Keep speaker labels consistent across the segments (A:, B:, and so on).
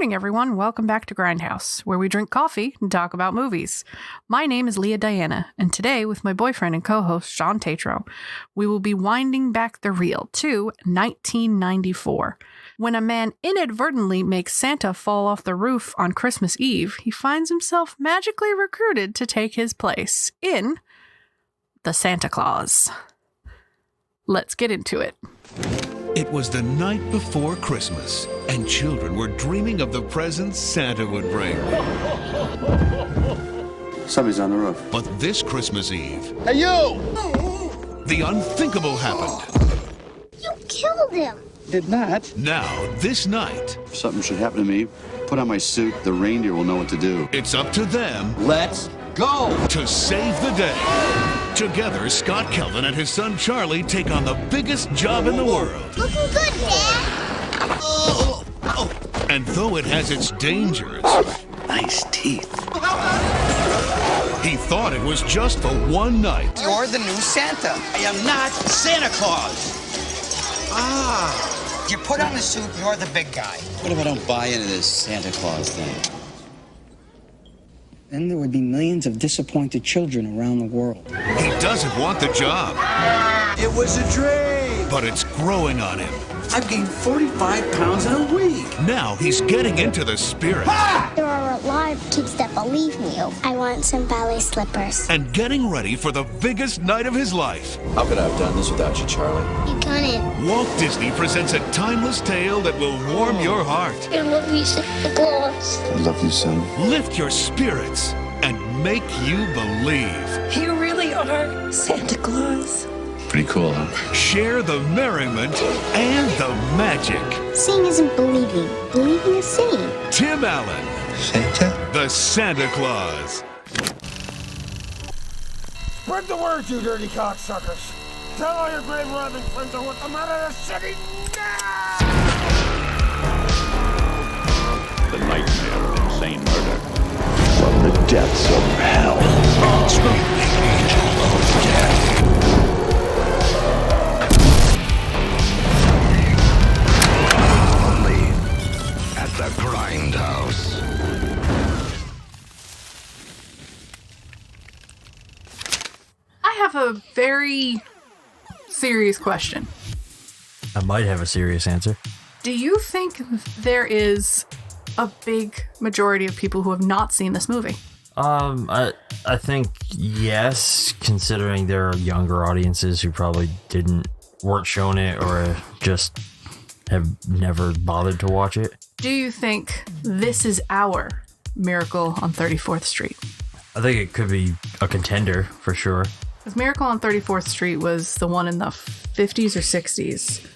A: morning, everyone. Welcome back to Grindhouse, where we drink coffee and talk about movies. My name is Leah Diana, and today, with my boyfriend and co-host, Shawn Tetrault, we will be winding back the reel to 1994. When a man inadvertently makes Santa fall off the roof on Christmas Eve, he finds himself magically recruited to take his place in the Santa Claus. Let's get into it.
B: It was the night before Christmas, and children were dreaming of the presents Santa would bring.
C: Somebody's on the roof.
B: But this Christmas Eve,
C: Hey, you!
B: the unthinkable happened.
D: You killed him.
C: Did not.
B: Now, this night,
C: If something should happen to me, put on my suit. The reindeer will know what to do.
B: it's up to them
C: Let's go!
B: to save the day. Together, Scott Kelvin and his son Charlie take on the biggest job in the world.
D: Looking good, Dad.
B: And though it has its dangers,
C: Nice teeth.
B: he thought it was just for one night.
E: You're the new Santa.
F: I am not Santa Claus.
E: You put on the suit, you're the big guy.
F: What if I don't buy into this Santa Claus thing?
G: Then there would be millions of disappointed children around the world.
B: He doesn't want the job,
F: It was a dream.
B: but it's growing on him.
F: I've gained 45 pounds in a week.
B: Now he's getting into the spirit
D: There are a lot of kids that believe me. I want some ballet slippers.
B: and getting ready for the biggest night of his life.
H: How could I have done this without you, Charlie?
D: You couldn't.
B: Walt Disney presents a timeless tale that will warm your heart,
D: I love you, Santa Claus.
C: I love you, son.
B: lift your spirits, and make you believe.
I: You really are Santa Claus.
C: Pretty cool, huh?
B: Share the merriment and the magic.
D: Seeing isn't believing. Believing is seeing.
B: Tim Allen,
C: Santa?
B: the Santa Claus.
J: Spread the word, you dirty cocksuckers. Tell all your grave robbing friends I want them out of the city now!
K: The nightmare of insane murder. From the depths of hell. Angel of death. Only at the Grindhouse.
A: I have a very serious question.
L: I might have a serious answer.
A: Do you think there is a big majority of people who have not seen this movie?
L: I think yes, considering there are younger audiences who probably weren't shown it or just have never bothered to watch it.
A: Do you think this is our Miracle on 34th Street?
L: I think it could be a contender for sure.
A: Because Miracle on 34th Street was the one in the 50s or 60s,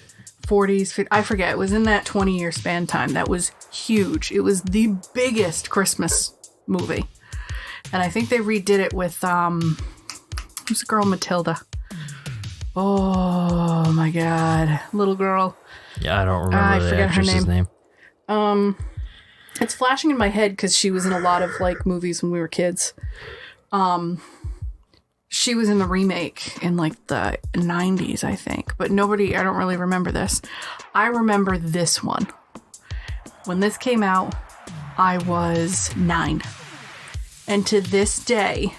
A: 40s, I forget. It was in that 20-year span time. That was huge. It was the biggest Christmas movie. And I think they redid it with, who's the girl, Matilda? Oh my God. Little girl.
L: Yeah, I don't remember the actress's name.
A: It's flashing in my head because she was in a lot of like movies when we were kids. She was in the remake in like the 90s, I think. But I don't really remember this. I remember this one. When this came out, I was 9. And to this day,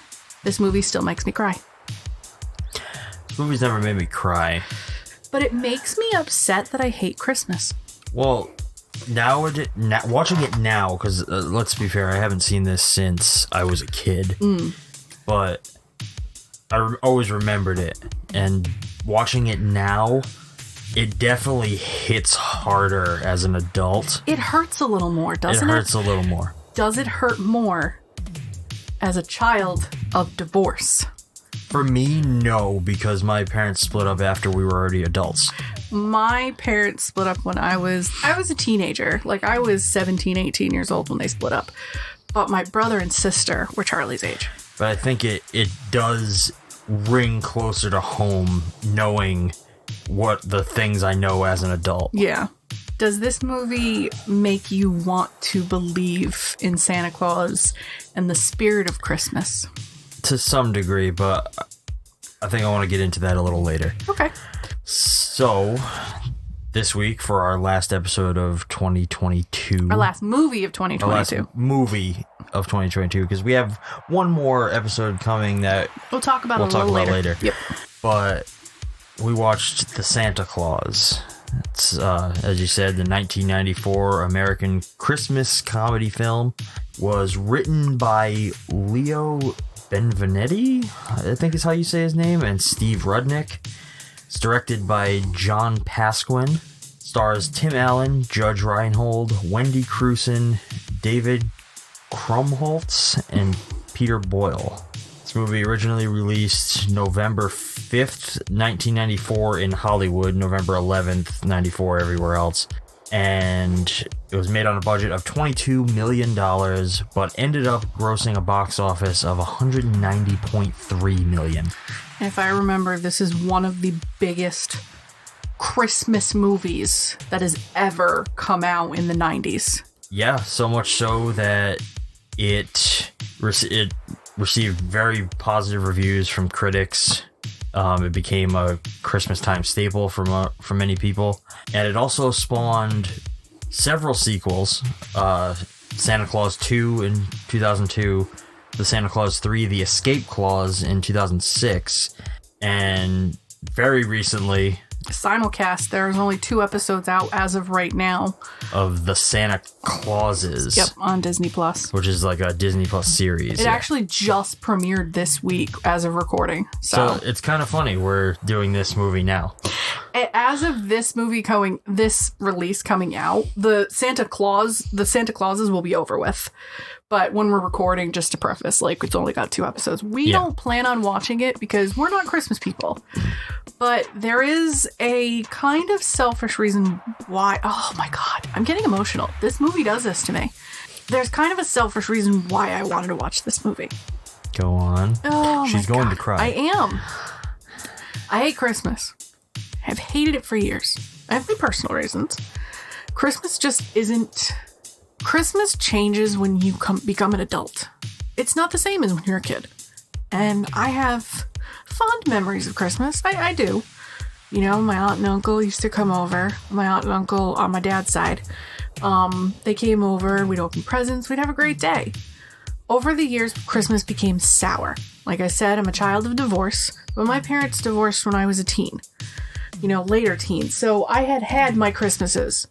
A: this movie still makes me cry.
L: This movie's never made me cry.
A: But it makes me upset that I hate Christmas.
L: Well, watching it now, because let's be fair, I haven't seen this since I was a kid. But I always remembered it. And watching it now, it definitely hits harder as an adult.
A: It hurts a little more, doesn't it?
L: It hurts a little more.
A: Does it hurt more as a child of divorce?
L: For me, no, because my parents split up after we were already adults.
A: My parents split up when I was a teenager. Like, I was 17, 18 years old when they split up. But my brother and sister were Charlie's age.
L: But I think it does ring closer to home knowing what the things I know as an adult.
A: Yeah. Does this movie make you want to believe in Santa Claus and the spirit of Christmas?
L: To some degree, but I think I want to get into that a little later.
A: Okay.
L: So, this week for our last episode of 2022.
A: Our last movie of 2022. Because we have one more episode coming that we'll talk about a little later. Yep.
L: But we watched The Santa Claus. It's, as you said, the 1994 American Christmas comedy film. Was written by Leo Benvenuti, I think is how you say his name, and Steve Rudnick. It's directed by John Pasquin. Stars Tim Allen, Judge Reinhold, Wendy Crewson, David Krumholtz, and Peter Boyle. This movie originally released November 5th, 1994 in Hollywood, November 11th, 94 everywhere else. And it was made on a budget of $22 million, but ended up grossing a box office of $190.3 million.
A: If I remember, this is one of the biggest Christmas movies that has ever come out in the 90s.
L: Yeah, so much so that it received very positive reviews from critics. It became a Christmas time staple for many people. And it also spawned several sequels. Santa Claus 2 in 2002, The Santa Claus 3, The Escape Clause in 2006, and very recently...
A: Simulcast. There's only 2 episodes out as of right now.
L: Of The Santa Clauses.
A: Yep, on Disney Plus.
L: Which is like a Disney Plus series.
A: It actually just premiered this week as of recording.
L: So it's kind of funny we're doing this movie now.
A: As of this release coming out, the Santa Clauses will be over with. But when we're recording, just to preface, like, it's only got 2 episodes. We don't plan on watching it because we're not Christmas people. But there is a kind of selfish reason why. Oh my God, I'm getting emotional. This movie does this to me. There's kind of a selfish reason why I wanted to watch this movie.
L: Go on.
A: Oh,
L: she's going to cry.
A: I am. I hate Christmas. I've hated it for years. I have my personal reasons. Christmas just isn't... Christmas changes when you become an adult. It's not the same as when you're a kid. And I have fond memories of Christmas. I do. You know, my aunt and uncle used to come over. My aunt and uncle on my dad's side. They came over. We'd open presents. We'd have a great day. Over the years, Christmas became sour. Like I said, I'm a child of divorce. But my parents divorced when I was a teen. You know, later teen. So I had my Christmases.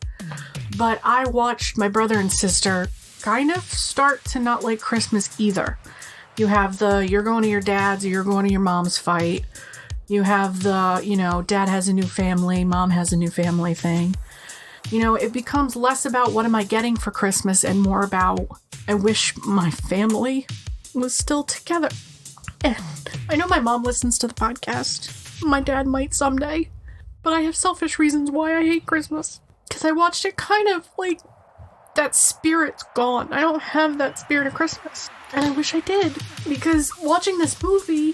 A: But I watched my brother and sister kind of start to not like Christmas either. You have the you're going to your dad's or you're going to your mom's fight. You have the, you know, dad has a new family, mom has a new family thing. You know, it becomes less about what am I getting for Christmas and more about I wish my family was still together. And I know my mom listens to the podcast. My dad might someday. But I have selfish reasons why I hate Christmas. Because I watched it kind of like that spirit's gone. I don't have that spirit of Christmas. And I wish I did. Because watching this movie,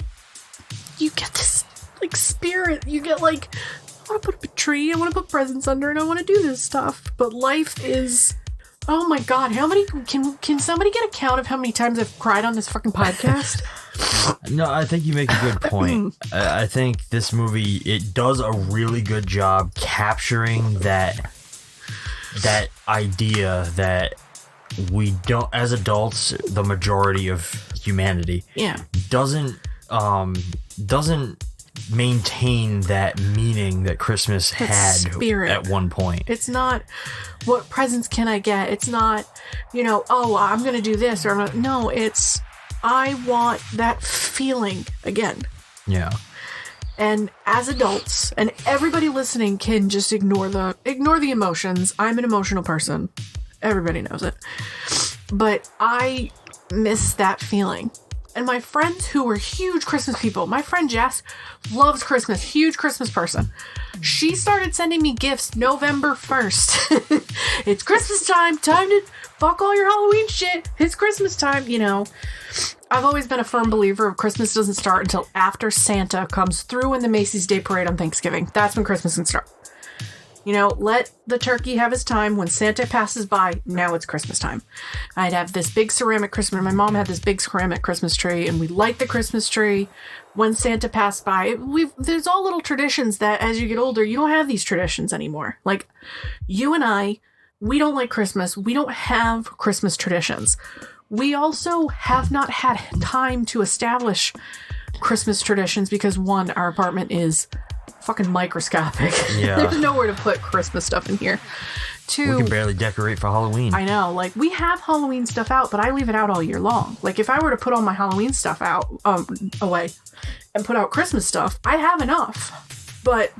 A: you get this like spirit. You get like, I want to put up a tree. I want to put presents under and I want to do this stuff. But life is... Oh my God. How many... Can somebody get a count of how many times I've cried on this fucking podcast?
L: No, I think you make a good point. I think this movie, it does a really good job capturing that idea that we don't, as adults, the majority of humanity doesn't maintain that meaning that Christmas had spirit. At one point.
A: It's not what presents can I get. It's not, you know, oh, I'm going to do this or I'm not. No, it's I want that feeling again.
L: Yeah.
A: And as adults, and everybody listening can just ignore the emotions. I'm an emotional person. Everybody knows it. But I miss that feeling. And my friends who were huge Christmas people, my friend Jess loves Christmas, huge Christmas person. She started sending me gifts November 1st. It's Christmas time to fuck all your Halloween shit. It's Christmas time, you know. I've always been a firm believer of Christmas doesn't start until after Santa comes through in the Macy's Day Parade on Thanksgiving. That's when Christmas can start. Let the turkey have his time. When Santa passes by, now it's Christmas time. I'd have this big ceramic Christmas. My mom had this big ceramic Christmas tree, and we light the Christmas tree when Santa passed by. There's all little traditions that as you get older, you don't have these traditions anymore. Like, you and I, we don't like Christmas. We don't have Christmas traditions. We also have not had time to establish Christmas traditions because, one, our apartment is fucking microscopic.
L: Yeah.
A: There's nowhere to put Christmas stuff in here. Two,
L: we can barely decorate for Halloween.
A: I know. Like, we have Halloween stuff out, but I leave it out all year long. Like, if I were to put all my Halloween stuff out away and put out Christmas stuff, I have enough. But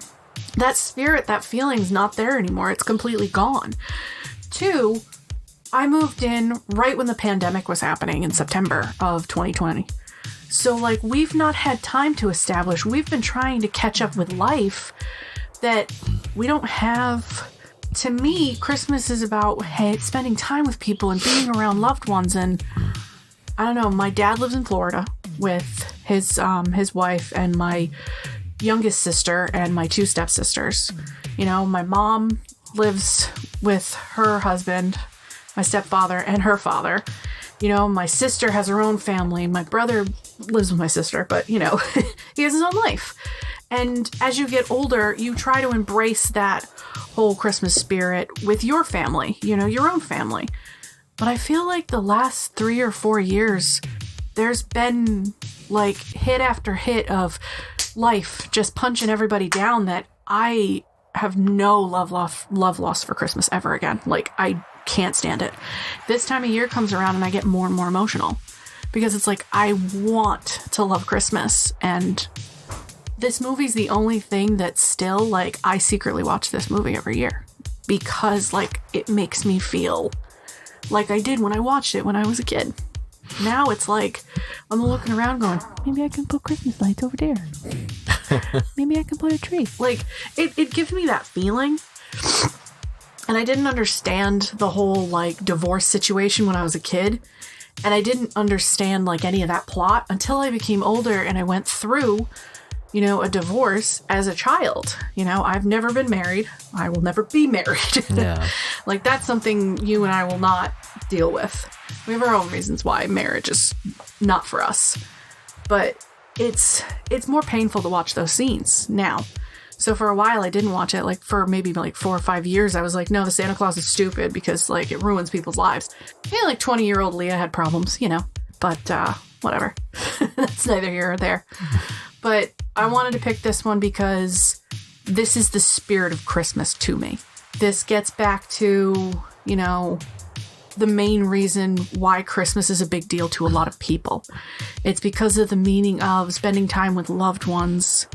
A: that spirit, that feeling's not there anymore. It's completely gone. Two, I moved in right when the pandemic was happening in September of 2020. So, like, we've not had time to establish. We've been trying to catch up with life that we don't have. To me, Christmas is about, spending time with people and being around loved ones. And I don't know, my dad lives in Florida with his wife and my youngest sister and my 2 stepsisters. My mom lives with her husband, my stepfather, and her father. My sister has her own family. My brother lives with my sister, but, he has his own life. And as you get older, you try to embrace that whole Christmas spirit with your family, your own family. But I feel like the last 3 or 4 years, there's been, like, hit after hit of life just punching everybody down that I have no love lost for Christmas ever again. Like, I can't stand it. This time of year comes around and I get more and more emotional because it's like, I want to love Christmas, and this movie's the only thing that still, like, I secretly watch this movie every year because, like, it makes me feel like I did when I watched it when I was a kid. Now it's like I'm looking around going, maybe I can put Christmas lights over there. Maybe I can put a tree. Like, it gives me that feeling. And I didn't understand the whole, like, divorce situation when I was a kid. And I didn't understand, like, any of that plot until I became older and I went through, a divorce as a child. I've never been married. I will never be married.
L: Yeah.
A: Like, that's something you and I will not deal with. We have our own reasons why marriage is not for us. But it's more painful to watch those scenes now. So for a while, I didn't watch it. Like, for maybe, 4 or 5 years, I was like, no, the Santa Claus is stupid because, like, it ruins people's lives. Yeah, like, 20-year-old Leah had problems, But, whatever. That's neither here or there. But I wanted to pick this one because this is the spirit of Christmas to me. This gets back to, the main reason why Christmas is a big deal to a lot of people. It's because of the meaning of spending time with loved ones,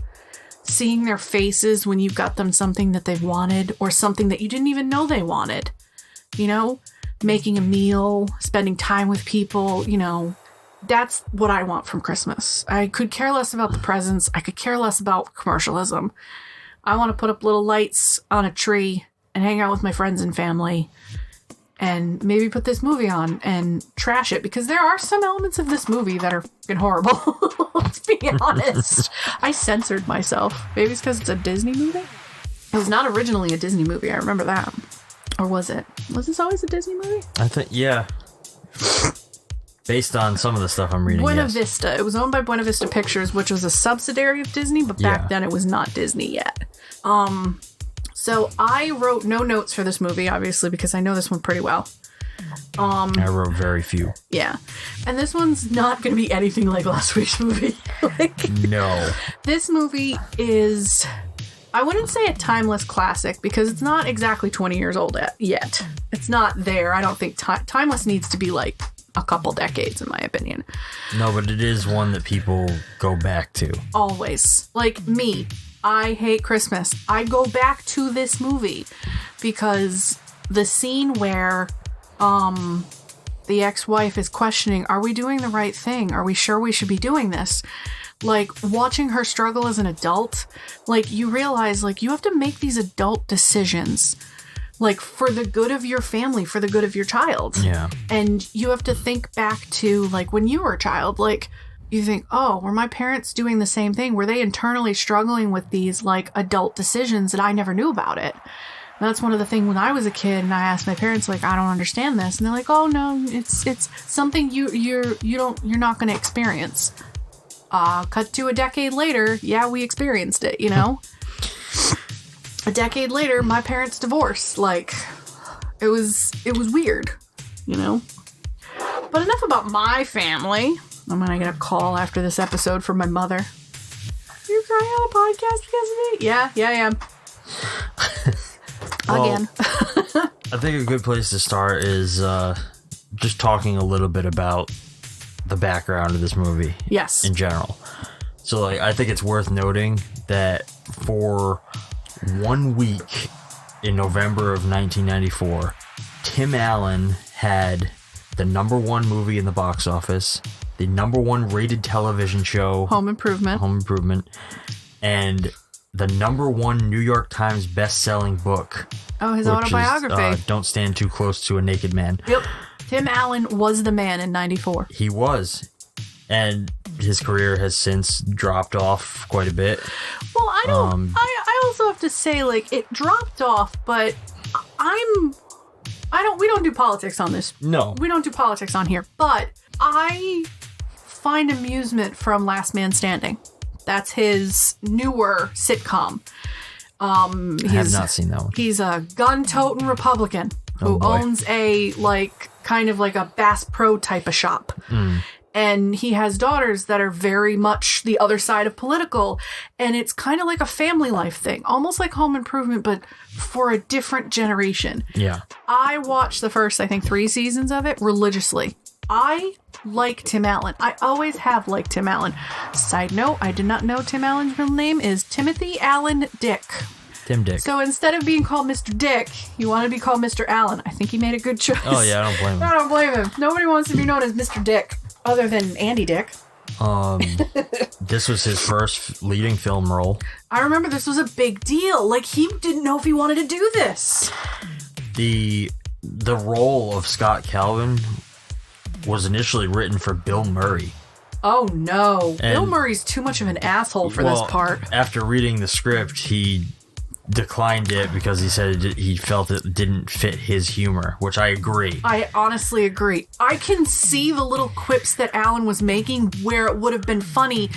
A: seeing their faces when you've got them something that they've wanted or something that you didn't even know they wanted. Making a meal, spending time with people, that's what I want from Christmas. I could care less about the presents. I could care less about commercialism. I want to put up little lights on a tree and hang out with my friends and family and maybe put this movie on and trash it, because there are some elements of this movie that are fucking horrible. Let's be honest. I censored myself. Maybe it's because it's a Disney movie. It was not originally a Disney movie. I remember that. Or was it? Was this always a Disney movie?
L: I think, yeah. Based on some of the stuff I'm reading,
A: Buena
L: yes.
A: Vista. It was owned by Buena Vista Pictures, which was a subsidiary of Disney, but back then it was not Disney yet. So I wrote no notes for this movie, obviously, because I know this one pretty well.
L: I wrote very few.
A: Yeah. And this one's not going to be anything like last week's movie.
L: No.
A: This movie is, I wouldn't say a timeless classic, because it's not exactly 20 years old yet. It's not there. I don't think timeless needs to be like a couple decades, in my opinion.
L: No, but it is one that people go back to. Always.
A: Like me, I hate Christmas. I go back to this movie because the scene where the ex-wife is questioning, are we doing the right thing? Are we sure we should be doing this? Like, watching her struggle as an adult, like, you realize, like, you have to make these adult decisions, like, for the good of your family, for the good of your child.
L: Yeah.
A: And you have to think back to, like, when you were a child, like, you think, oh, were my parents doing the same thing? Were they internally struggling with these, like, adult decisions that I never knew about it? that's one of the things when I was a kid and I asked my parents, like, I don't understand this. And they're like, oh no, it's something you're not going to experience. Cut to a decade later. Yeah, we experienced it, you know? A decade later, my parents divorced. Like, it was weird, you know? But enough about my family. I'm going to get a call after this episode from my mother. You're crying on a podcast because of me? Yeah, I am. Again.
L: I think a good place to start is just talking a little bit about the background of this movie.
A: Yes.
L: In general. So, like, I think it's worth noting that for 1 week in November of 1994, Tim Allen had the #1 movie in the box office, the #1 rated television show,
A: Home Improvement, and the #1 New York Times best-selling book. Oh, his autobiography.
L: Is, Don't Stand Too Close to a Naked Man.
A: Yep. Tim Allen was the man in 94.
L: He was. And his career has since dropped off quite a bit.
A: Well, I don't... I also have to say, like, it dropped off, but we don't do politics on this.
L: No.
A: We don't do politics on here, but I find amusement from Last Man Standing. That's his newer sitcom.
L: I have not seen that one.
A: He's a gun-toting Republican who owns a, like, kind of like a Bass Pro type of shop. And he has daughters that are very much the other side of political. And it's kind of like a family life thing. Almost like Home Improvement, but for a different generation.
L: Yeah.
A: I watched the first, I think, 3 seasons of it religiously. I like Tim Allen. I always have liked Tim Allen. Side note, I did not know Tim Allen's real name is Timothy Allen Dick.
L: Tim Dick.
A: So instead of being called Mr. Dick, you want to be called Mr. Allen. I think he made a good choice.
L: Oh, yeah, I don't blame him.
A: I don't blame him. Nobody wants to be known as Mr. Dick, other than Andy Dick.
L: This was his first leading film role.
A: I remember this was a big deal. Like, he didn't know if he wanted to do this.
L: The role of Scott Calvin was initially written for Bill Murray.
A: Oh, no. Bill Murray's too much of an asshole for this part.
L: After reading the script, he declined it because he said he felt it didn't fit his humor, which I agree.
A: I honestly agree. I can see the little quips that Alan was making where it would have been funny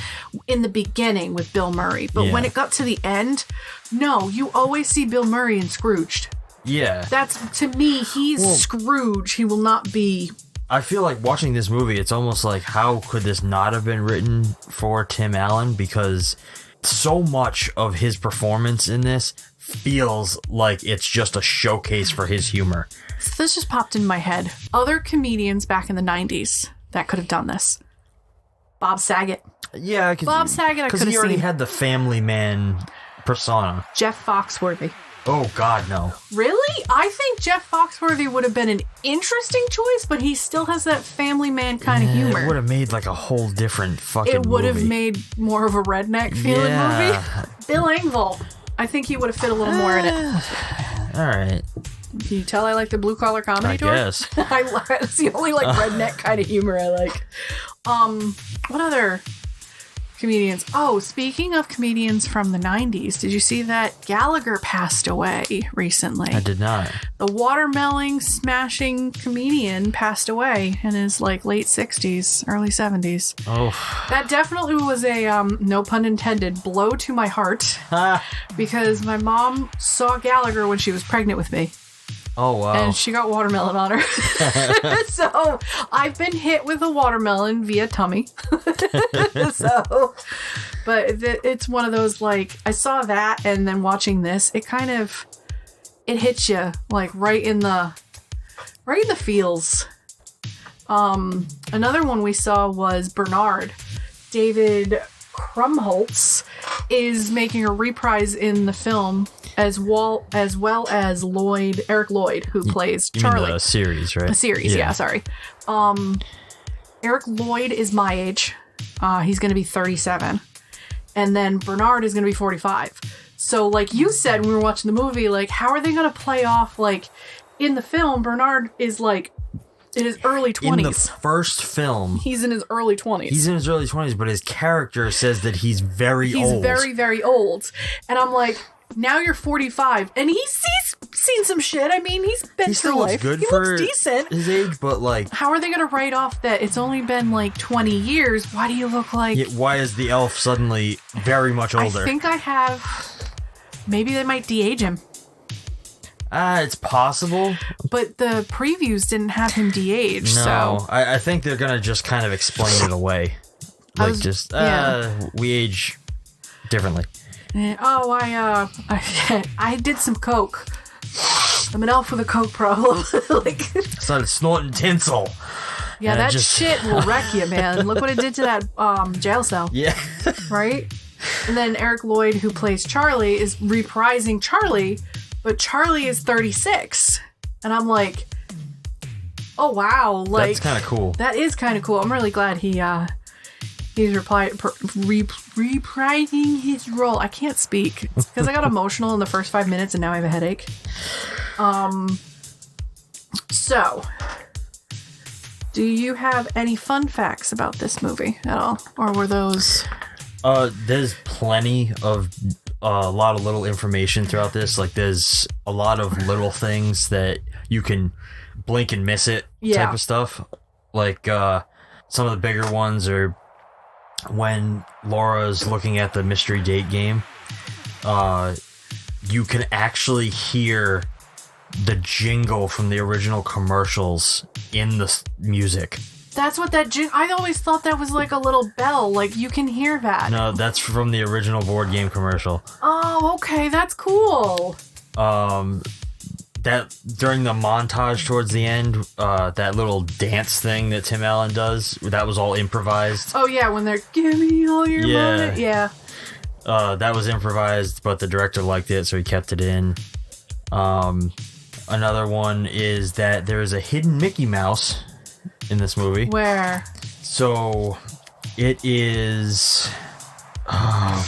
A: in the beginning with Bill Murray. But when it got to the end, no, you always see Bill Murray in Scrooged.
L: Yeah.
A: That's, to me, he's Scrooge. He will not be...
L: I feel like watching this movie, it's almost like, how could this not have been written for Tim Allen? Because so much of his performance in this feels like it's just a showcase for his humor.
A: So this just popped in my head. Other comedians back in the 90s that could have done this. Bob Saget.
L: Yeah,
A: Bob Saget I could have seen.
L: Because he already had the family man persona.
A: Jeff Foxworthy.
L: Oh, God, no.
A: Really? I think Jeff Foxworthy would have been an interesting choice, but he still has that family man kind of humor.
L: It would have made like a whole different fucking movie.
A: It would have made more of a redneck feeling movie. Bill Engvall. I think he would have fit a little more in it.
L: All right.
A: Can you tell I like the blue collar comedy tour?
L: I guess.
A: It's the only like redneck kind of humor I like. What other comedians? Oh, speaking of comedians from the 90s, did you see that Gallagher passed away recently?
L: I did not.
A: The watermelon smashing comedian passed away in his like late 60s, early 70s.
L: Oh.
A: That definitely was a, no pun intended, blow to my heart. Because my mom saw Gallagher when she was pregnant with me.
L: Oh, wow.
A: And she got watermelon on her. So I've been hit with a watermelon via tummy. So, but it's one of those, like, I saw that and then watching this, it kind of, it hits you like right in the feels. Another one we saw was Bernard. David Krumholtz is making a reprise in the film as well as Eric Lloyd, who plays Charlie.
L: You mean the series, right?
A: A series, yeah, sorry. Eric Lloyd is my age. He's going to be 37. And then Bernard is going to be 45. So like you said when we were watching the movie, like, how are they going to play off, like, in the film, Bernard is like in his early 20s.
L: In the first film,
A: he's in his early 20s.
L: He's in his early 20s, but his character says that he's very old.
A: He's very, very old. And I'm like, now you're 45, and he's seen some shit. I mean, he's been through life.
L: Good
A: he
L: for
A: looks decent.
L: His age, but like,
A: how are they going to write off that it's only been like 20 years? Why do you look like?
L: Yeah, why is the elf suddenly very much older?
A: I think I have. Maybe they might de-age him.
L: It's possible,
A: but the previews didn't have him de-aged.
L: No,
A: so
L: I think they're gonna just kind of explain it away, like we age differently.
A: Oh, I did some coke. I'm an elf with a coke problem. Like,
L: started snorting tinsel.
A: Yeah, that shit will wreck you, man. Look what it did to that jail cell.
L: Yeah,
A: right. And then Eric Lloyd, who plays Charlie, is reprising Charlie. But Charlie is 36. And I'm like, oh, wow. Like,
L: that's kind of cool.
A: That is kind of cool. I'm really glad he's reprising his role. I can't speak. It's because I got emotional in the first 5 minutes and now I have a headache. So, do you have any fun facts about this movie at all? Or were those...
L: There's plenty of... a lot of little information throughout this. Like, there's a lot of little things that you can blink and miss it type of stuff. Like, some of the bigger ones are when Laura's looking at the mystery date game. You can actually hear the jingle from the original commercials in the music.
A: That's what I always thought that was like a little bell. Like, you can hear that.
L: No, that's from the original board game commercial.
A: Oh, okay. That's cool.
L: That during the montage towards the end, that little dance thing that Tim Allen does, that was all improvised.
A: Oh, yeah. When they're, give me all your money. Yeah.
L: That was improvised, but the director liked it, so he kept it in. Another one is that there is a hidden Mickey Mouse in this movie.
A: Where?
L: So it is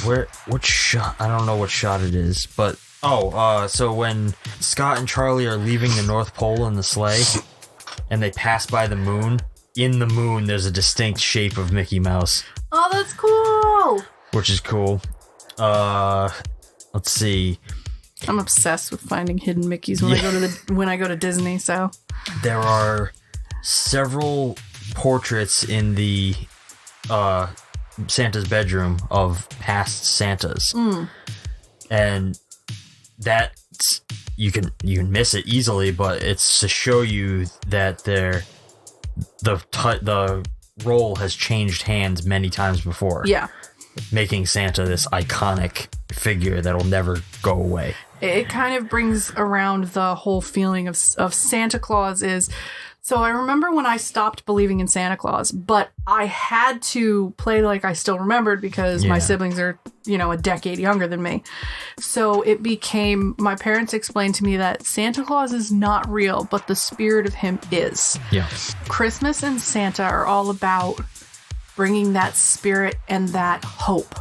L: what shot? I don't know what shot it is, but so when Scott and Charlie are leaving the North Pole in the sleigh and they pass by the moon, in the moon there's a distinct shape of Mickey Mouse.
A: Oh, that's cool.
L: Which is cool. Let's see.
A: I'm obsessed with finding hidden Mickeys when I go to Disney, so
L: there are several portraits in the Santa's bedroom of past Santas. And that you can miss it easily, but it's to show you that the role has changed hands many times before.
A: Yeah.
L: Making Santa this iconic figure that'll never go away.
A: It kind of brings around the whole feeling of Santa Claus is... So I remember when I stopped believing in Santa Claus, but I had to play like I still remembered because my siblings are, a decade younger than me. So it became, my parents explained to me that Santa Claus is not real, but the spirit of him is.
L: Yeah.
A: Christmas and Santa are all about bringing that spirit and that hope.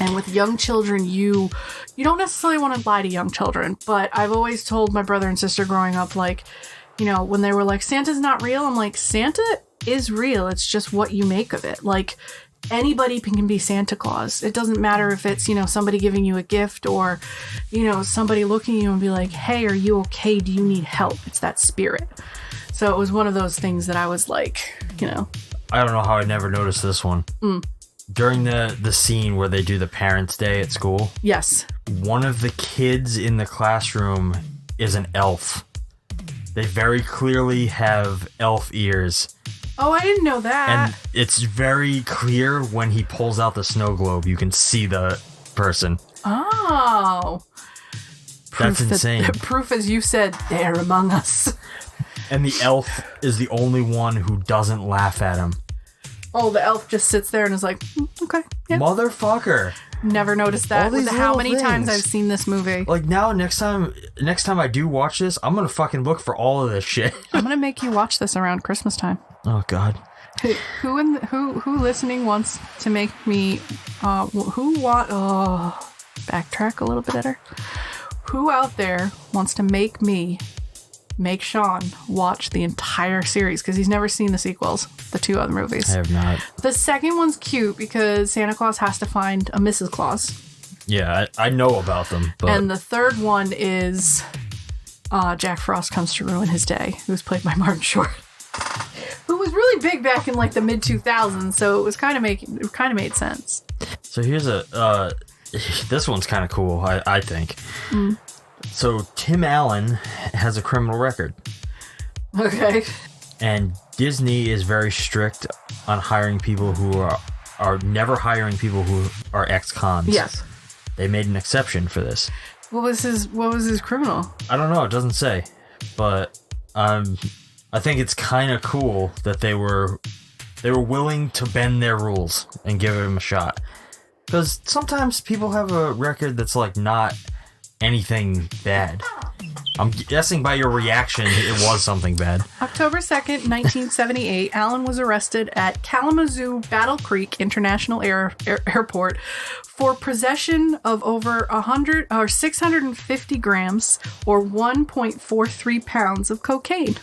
A: And with young children, you don't necessarily want to lie to young children, but I've always told my brother and sister growing up, like, when they were like, Santa's not real, I'm like, Santa is real. It's just what you make of it. Like, anybody can be Santa Claus. It doesn't matter if it's, somebody giving you a gift or, somebody looking at you and be like, hey, are you okay? Do you need help? It's that spirit. So it was one of those things that I was like,
L: I don't know how I never noticed this one. During the scene where they do the Parents' Day at school.
A: Yes.
L: One of the kids in the classroom is an elf. They very clearly have elf ears.
A: Oh, I didn't know that.
L: And it's very clear when he pulls out the snow globe. You can see the person.
A: Oh.
L: That's insane.
A: Proof, as you said, they're among us.
L: And the elf is the only one who doesn't laugh at him.
A: Oh, the elf just sits there and is like, okay. Yeah.
L: Motherfucker.
A: Never noticed that with how many times I've seen this movie.
L: Like, now, next time I do watch this, I'm gonna fucking look for all of this shit.
A: I'm gonna make you watch this around Christmas time.
L: Oh God.
A: Who listening wants to make me backtrack a little bit better? Who out there wants to make Shawn watch the entire series, because he's never seen the sequels, the two other movies.
L: I have not.
A: The second one's cute because Santa Claus has to find a Mrs. Claus.
L: Yeah, I know about them. But...
A: And the third one is Jack Frost Comes to Ruin His Day, who's played by Martin Short, who was really big back in like the mid 2000s. So it was kind of made sense.
L: So here's this one's kind of cool, I think. Mm. So Tim Allen has a criminal record.
A: Okay.
L: And Disney is very strict on hiring people who are never hiring people who are ex-cons.
A: Yes.
L: They made an exception for this.
A: What was his criminal?
L: I don't know, it doesn't say. But I think it's kind of cool that they were willing to bend their rules and give him a shot. Because sometimes people have a record that's like not anything bad. I'm guessing by your reaction, it was something bad.
A: October 2nd, 1978, Allen was arrested at Kalamazoo Battle Creek International Airport for possession of over 650 grams or 1.43 pounds of cocaine.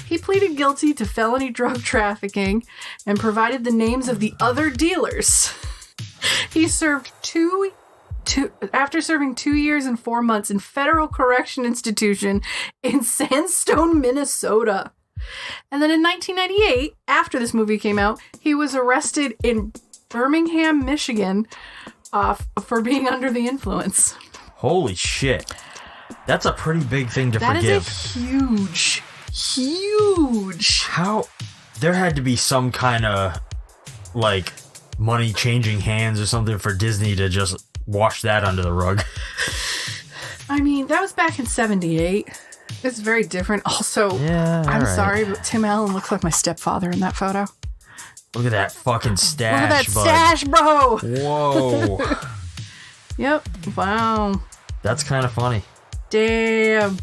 A: He pleaded guilty to felony drug trafficking and provided the names of the other dealers. He served after serving 2 years and 4 months in Federal Correction Institution in Sandstone, Minnesota. And then in 1998, after this movie came out, he was arrested in Birmingham, Michigan, for being under the influence.
L: Holy shit. That's a pretty big thing to forgive.
A: That is a huge.
L: How? There had to be some kind of, like, money changing hands or something for Disney to just wash that under the rug.
A: I mean, that was back in 78. It's very different. Also,
L: yeah,
A: I'm sorry, but Tim Allen looks like my stepfather in that photo.
L: Look at that fucking stash,
A: Look at that
L: bud.
A: stash, bro!
L: Whoa.
A: Yep. Wow.
L: That's kind of funny.
A: Damn.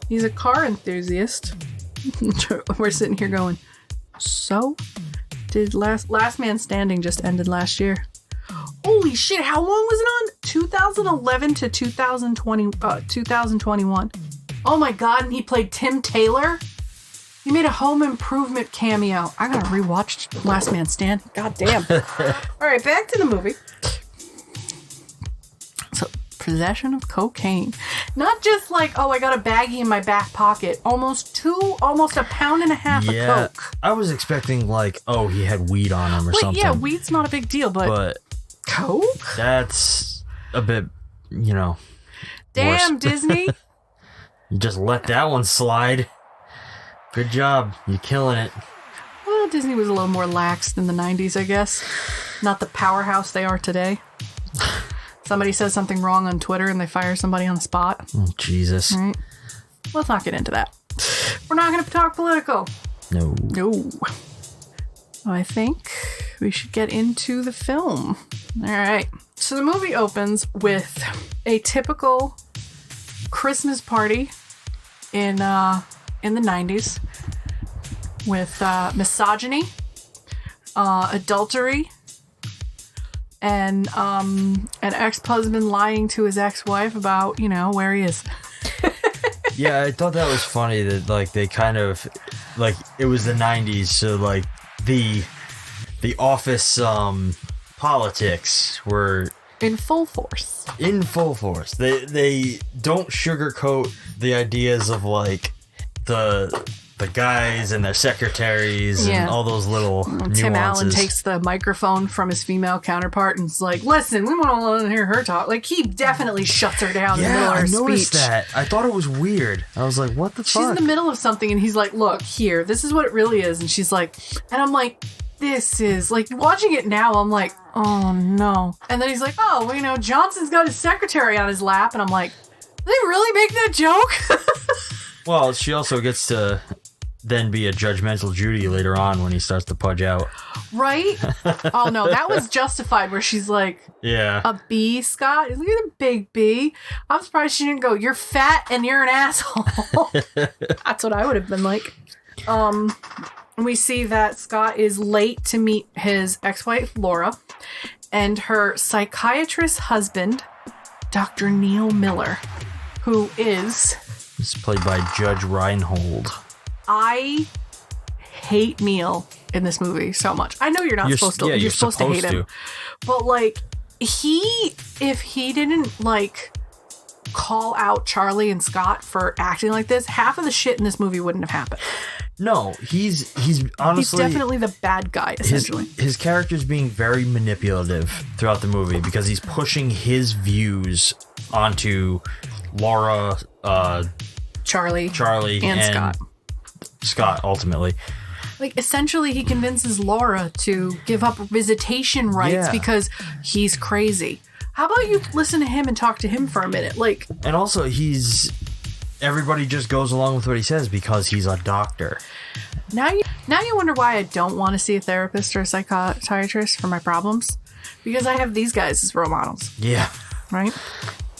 A: He's a car enthusiast. We're sitting here going, so? Did Last Man Standing just ended last year? Holy shit, how long was it on? 2011 to 2021. Oh my god, and he played Tim Taylor? He made a Home Improvement cameo. I gotta rewatch Last Man Standing. God damn. Alright, back to the movie. So, possession of cocaine. Not just like, oh, I got a baggie in my back pocket. Almost a pound and a half of coke.
L: I was expecting like, oh, he had weed on him or something.
A: Yeah, weed's not a big deal, but coke?
L: That's a bit,
A: Damn,
L: worse.
A: Disney.
L: You just let that one slide. Good job. You're killing it.
A: Well, Disney was a little more lax than the 90s, I guess. Not the powerhouse they are today. Somebody says something wrong on Twitter and they fire somebody on the spot.
L: Oh, Jesus.
A: Right. Let's not get into that. We're not going to talk political.
L: No.
A: I think we should get into the film. All right. So the movie opens with a typical Christmas party in the 90s with misogyny, adultery, and an ex-husband lying to his ex-wife about, where he is.
L: Yeah, I thought that was funny that like they kind of like it was the 90s, so like the office politics were
A: in full force.
L: They don't sugarcoat the ideas of like the guys and their secretaries and all those little nuances.
A: Tim Allen takes the microphone from his female counterpart and is like, listen, we want to hear her talk. Like, he definitely shuts her down in the middle of her speech.
L: I noticed that. I thought it was weird. I was like, what the fuck?
A: She's in the middle of something and he's like, look, here, this is what it really is. And she's like, and I'm like, this is, like, watching it now, I'm like, oh, no. And then he's like, oh, well, Johnson's got his secretary on his lap. And I'm like, did they really make that joke?
L: Well, she also gets to then be a judgmental Judy later on when he starts to pudge out.
A: Right? Oh, no, that was justified where she's like,
L: yeah,
A: a B, Scott? Look at the big B. I'm surprised she didn't go, you're fat and you're an asshole. That's what I would have been like. We see that Scott is late to meet his ex-wife, Laura, and her psychiatrist husband, Dr. Neil Miller, who is...
L: It's played by Judge Reinhold.
A: I hate Neil in this movie so much. I know you're supposed to. You're supposed to hate him. But like, if he didn't like call out Charlie and Scott for acting like this, half of the shit in this movie wouldn't have happened.
L: No, he's honestly...
A: He's definitely the bad guy, essentially.
L: His character's being very manipulative throughout the movie because he's pushing his views onto Laura,
A: Charlie, and Scott.
L: Scott, ultimately.
A: Like, essentially, he convinces Laura to give up visitation rights because he's crazy. How about you listen to him and talk to him for a minute? Like,
L: and also, everybody just goes along with what he says because he's a doctor.
A: Now you wonder why I don't want to see a therapist or a psychiatrist for my problems. Because I have these guys as role models. Yeah. Right?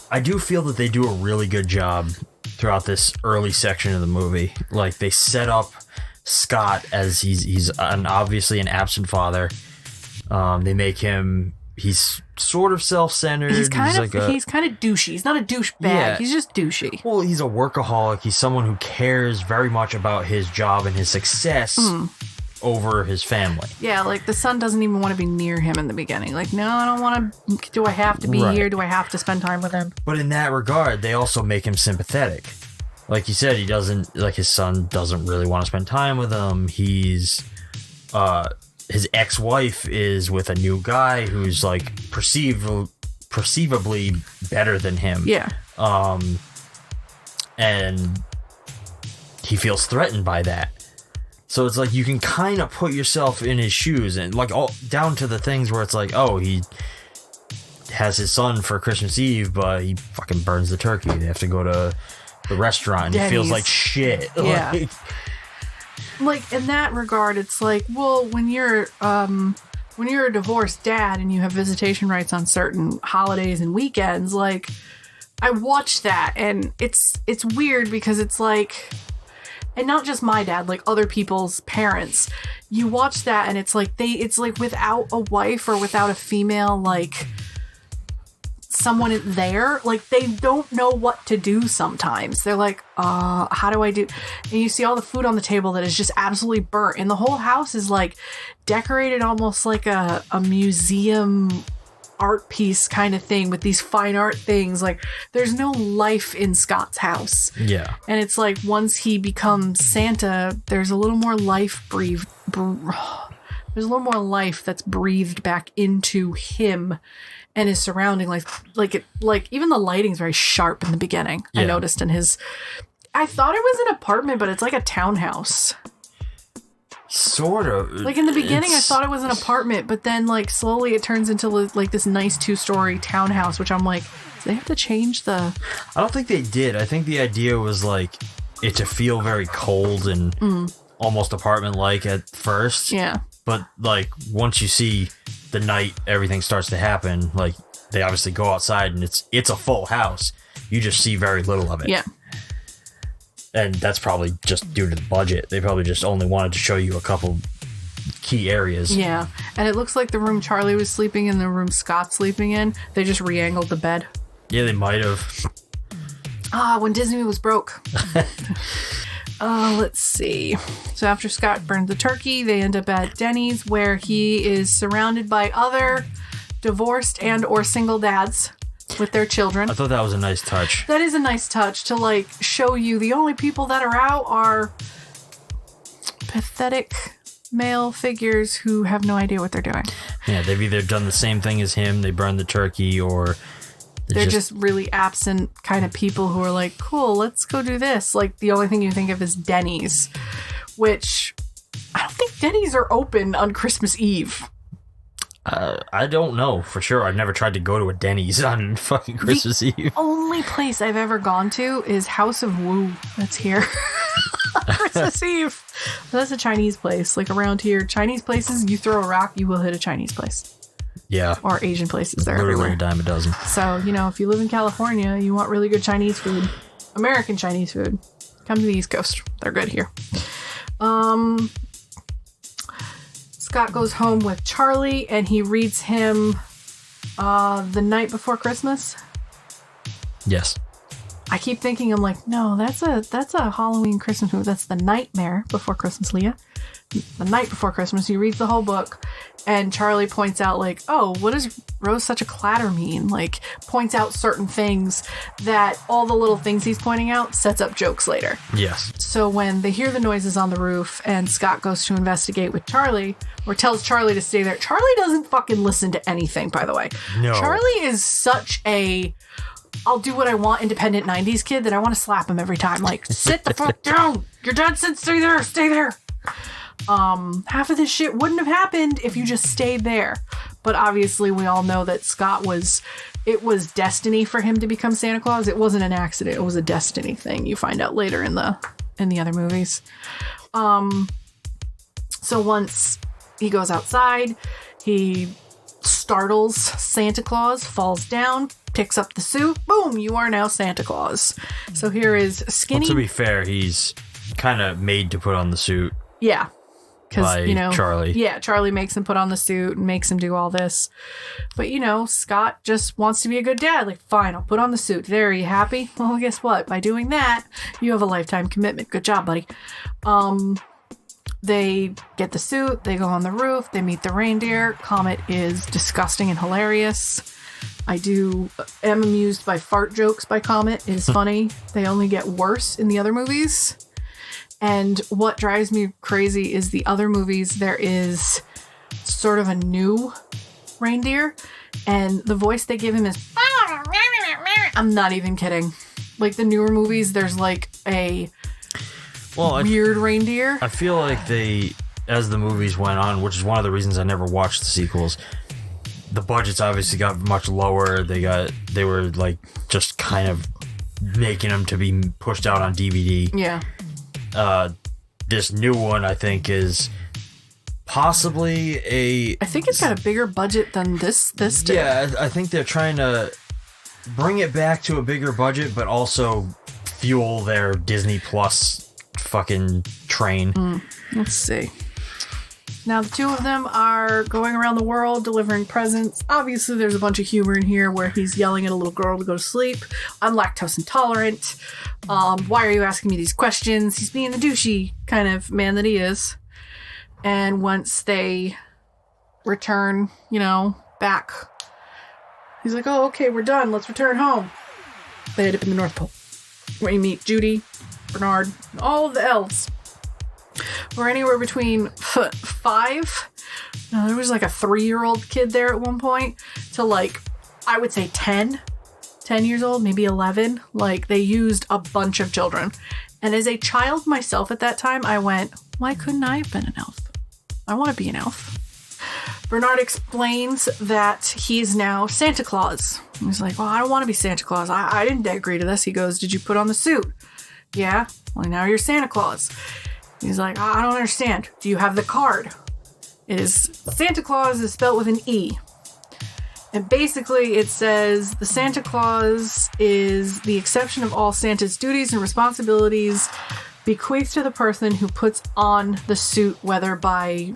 L: I do feel that they do a really good job throughout this early section of the movie. Like, they set up Scott as he's obviously an absent father. They make him... He's sort of self-centered.
A: He's kind of douchey. He's not a douchebag. Yeah. He's just douchey.
L: Well, he's a workaholic. He's someone who cares very much about his job and his success over his family.
A: Yeah, like the son doesn't even want to be near him in the beginning. Like, no, I don't want to. Do I have to be here? Do I have to spend time with him?
L: But in that regard, they also make him sympathetic. Like you said, he doesn't, like his son doesn't really want to spend time with him. He's, his ex-wife is with a new guy who's like perceivably better than him.
A: Yeah.
L: And he feels threatened by that. So it's like you can kind of put yourself in his shoes, and like all down to the things where it's like, oh, he has his son for Christmas Eve, but he fucking burns the turkey. They have to go to the restaurant. And he feels like shit.
A: Yeah. Like, in that regard, it's like, well, when you're a divorced dad and you have visitation rights on certain holidays and weekends, like, I watch that and it's weird because it's like, and not just my dad, like other people's parents, you watch that and it's like without a wife or without a female, like, someone there, like, they don't know what to do sometimes. They're like, how do I do? And you see all the food on the table that is just absolutely burnt, and the whole house is like decorated almost like a museum art piece kind of thing with these fine art things. Like, there's no life in Scott's house.
L: Yeah.
A: And it's like, once he becomes Santa, there's a little more life there's a little more life that's breathed back into him and his surrounding, like even the lighting's very sharp in the beginning. Yeah. I noticed in his, I thought it was an apartment, but it's like a townhouse.
L: Sort of.
A: Like, in the beginning, I thought it was an apartment, but then like slowly it turns into like this nice 2-story townhouse, which I'm like, do they have to change the?
L: I don't think they did. I think the idea was like it to feel very cold and almost apartment-like at first.
A: Yeah.
L: But like once you see the night everything starts to happen, like they obviously go outside and it's a full house. You just see very little of it.
A: Yeah.
L: And that's probably just due to the budget. They probably just only wanted to show you a couple key areas.
A: Yeah. And it looks like the room Charlie was sleeping in, the room Scott's sleeping in, they just re-angled the bed.
L: Yeah, they might have.
A: When Disney was broke. Let's see. So after Scott burned the turkey, they end up at Denny's, where he is surrounded by other divorced and or single dads with their children.
L: I thought that was a nice touch.
A: That is a nice touch to like show you the only people that are out are pathetic male figures who have no idea what they're doing.
L: Yeah, they've either done the same thing as him, they burned the turkey, or
A: they're just really absent kind of people who are like, cool, let's go do this. Like, the only thing you think of is Denny's, which I don't think Denny's are open on Christmas Eve.
L: I don't know for sure. I've never tried to go to a Denny's on fucking Christmas Eve.
A: The only place I've ever gone to is House of Woo. That's here. Christmas Eve. That's a Chinese place. Like, around here, Chinese places, you throw a rock, you will hit a Chinese place.
L: Yeah.
A: Or Asian places. They're
L: literally
A: everywhere.
L: A dime a dozen.
A: So, if you live in California, you want really good Chinese food, American Chinese food, come to the East Coast. They're good here. Scott goes home with Charlie and he reads him The Night Before Christmas.
L: Yes.
A: I keep thinking, I'm like, no, that's a Halloween Christmas movie. That's The Nightmare Before Christmas, Leah. The Night Before Christmas. He reads the whole book, and Charlie points out, like, oh, what does Rose Such a Clatter mean? Like, points out certain things that all the little things he's pointing out sets up jokes later.
L: Yes.
A: So when they hear the noises on the roof and Scott goes to investigate with Charlie, or tells Charlie to stay there, Charlie doesn't fucking listen to anything, by the way.
L: No.
A: Charlie is such a I'll do what I want independent 90s kid that I want to slap him every time. Like, sit the fuck down. Your dad said stay there. Stay there. Half of this shit wouldn't have happened if you just stayed there. But obviously we all know that it was destiny for him to become Santa Claus. It wasn't an accident. It was a destiny thing. You find out later in the other movies. So once he goes outside, he startles Santa Claus, falls down, picks up the suit. Boom, you are now Santa Claus. So here is Skinny.
L: Well, to be fair, he's kind of made to put on the suit.
A: Yeah. Because,
L: Charlie.
A: Yeah, Charlie makes him put on the suit and makes him do all this. But, Scott just wants to be a good dad. Like, fine, I'll put on the suit. There, are you happy? Well, guess what? By doing that, you have a lifetime commitment. Good job, buddy. They get the suit. They go on the roof. They meet the reindeer. Comet is disgusting and hilarious. I am amused by fart jokes by Comet. It is funny. They only get worse in the other movies. And what drives me crazy is the other movies, there is sort of a new reindeer, and the voice they give him is, I'm not even kidding. Like, the newer movies, there's like a weird reindeer.
L: I feel like as the movies went on, which is one of the reasons I never watched the sequels, the budgets obviously got much lower. They were like just kind of making them to be pushed out on DVD.
A: Yeah.
L: This new one, I think, is possibly
A: I think it's got a bigger budget than this did.
L: Yeah, I think they're trying to bring it back to a bigger budget, but also fuel their Disney Plus fucking train.
A: Let's see. Now, the two of them are going around the world delivering presents. Obviously, there's a bunch of humor in here where he's yelling at a little girl to go to sleep. I'm lactose intolerant. Why are you asking me these questions? He's being the douchey kind of man that he is. And once they return, back, he's like, oh, okay, we're done. Let's return home. They end up in the North Pole, where you meet Judy, Bernard, and all of the elves. We're anywhere between 5. No, there was like a 3-year-old kid there at one point to like, I would say 10 years old, maybe 11. Like, they used a bunch of children. And as a child myself at that time, I went, why couldn't I have been an elf? I want to be an elf. Bernard explains that he's now Santa Claus. He's like, well, I don't want to be Santa Claus. I didn't agree to this. He goes, did you put on the suit? Yeah. Well, now you're Santa Claus. He's like, I don't understand. Do you have the card? Santa Claus is spelled with an E. And basically it says the Santa Claus is the exception of all Santa's duties and responsibilities bequeathed to the person who puts on the suit, whether by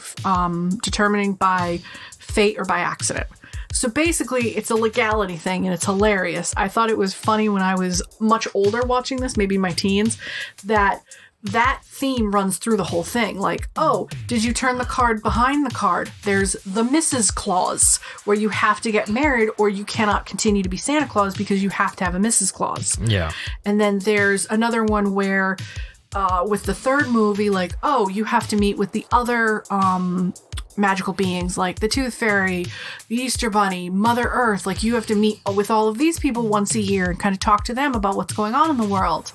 A: determining by fate or by accident. So basically it's a legality thing, and it's hilarious. I thought it was funny when I was much older watching this, maybe my teens, that theme runs through the whole thing. Like, oh, did you turn the card behind the card? There's the Mrs. Claus, where you have to get married or you cannot continue to be Santa Claus because you have to have a Mrs. Claus.
L: Yeah.
A: And then there's another one where, with the third movie, like, oh, you have to meet with the other magical beings, like the Tooth Fairy, the Easter Bunny, Mother Earth. Like, you have to meet with all of these people once a year and kind of talk to them about what's going on in the world.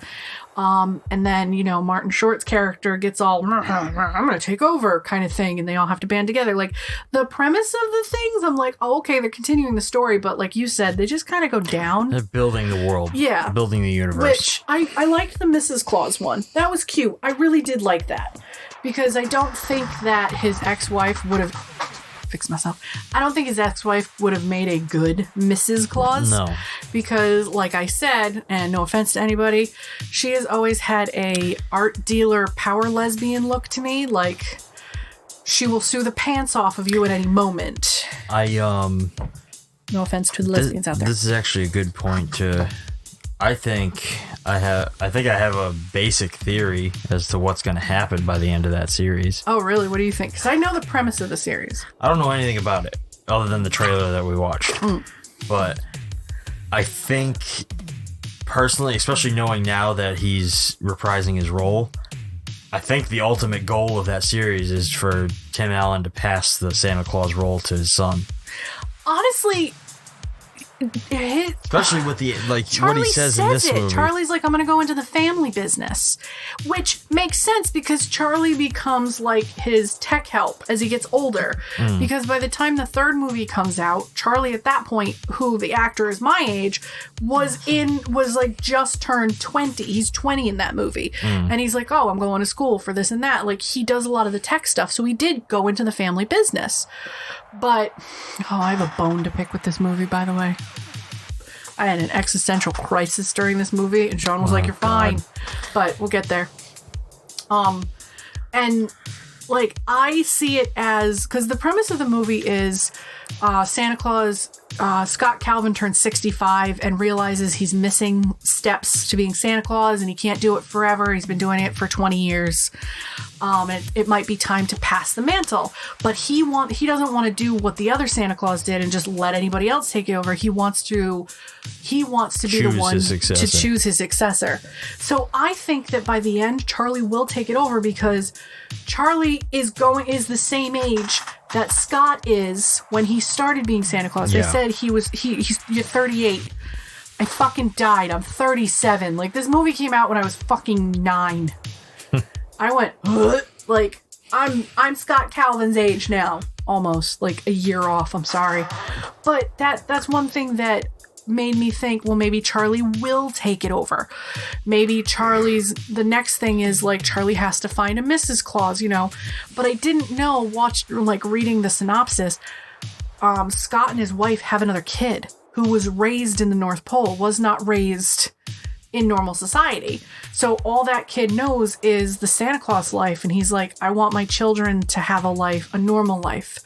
A: And then, Martin Short's character gets all, I'm going to take over kind of thing. And they all have to band together. Like, the premise of the things, I'm like, oh, okay, they're continuing the story. But like you said, they just kind of go down.
L: They're building the world.
A: Yeah.
L: Building the universe.
A: Which I liked the Mrs. Claus one. That was cute. I really did like that. Because I don't think that his ex-wife would have... I don't think his ex-wife would have made a good Mrs. Claus.
L: No.
A: Because, like I said, and no offense to anybody, she has always had a art dealer power lesbian look to me. Like, she will sue the pants off of you at any moment. No offense to the lesbians out there.
L: This is actually a good point to... I think I think I have a basic theory as to what's going to happen by the end of that series.
A: Oh, really? What do you think? Because I know the premise of the series.
L: I don't know anything about it other than the trailer that we watched. But I think, personally, especially knowing now that he's reprising his role, I think the ultimate goal of that series is for Tim Allen to pass the Santa Claus role to his son.
A: Honestly...
L: Especially with the
A: Charlie
L: what he says in this movie.
A: Charlie's like, I'm going to go into the family business, which makes sense because Charlie becomes like his tech help as he gets older. Because by the time the third movie comes out, Charlie at that point, who the actor is my age, was like just turned 20. He's 20 in that movie, and he's like, oh, I'm going to school for this and that. Like he does a lot of the tech stuff, so he did go into the family business. But I have a bone to pick with this movie, by the way. I had an existential crisis during this movie, and Shawn was like, you're fine. But we'll get there. And, like, I see it as... Because the premise of the movie is Santa Claus... Scott Calvin turns 65 and realizes he's missing steps to being Santa Claus, and he can't do it forever. He's been doing it for 20 years. And it might be time to pass the mantle. But he doesn't want to do what the other Santa Claus did and just let anybody else take it over. He wants to be the one to choose his successor. So I think that by the end, Charlie will take it over because Charlie is the same age that Scott is when he started being Santa Claus. They said you're 38. I fucking died. I'm 37. Like, this movie came out when I was fucking 9. I went, like, I'm Scott Calvin's age now. Almost, like, a year off. I'm sorry. But that's one thing that made me think, well, maybe Charlie will take it over. Maybe the next thing is, like, Charlie has to find a Mrs. Claus, you know. But I didn't know, reading the synopsis, Scott and his wife have another kid who was raised in the North Pole, was not raised in normal society. So all that kid knows is the Santa Claus life. And he's like, I want my children to have a normal life.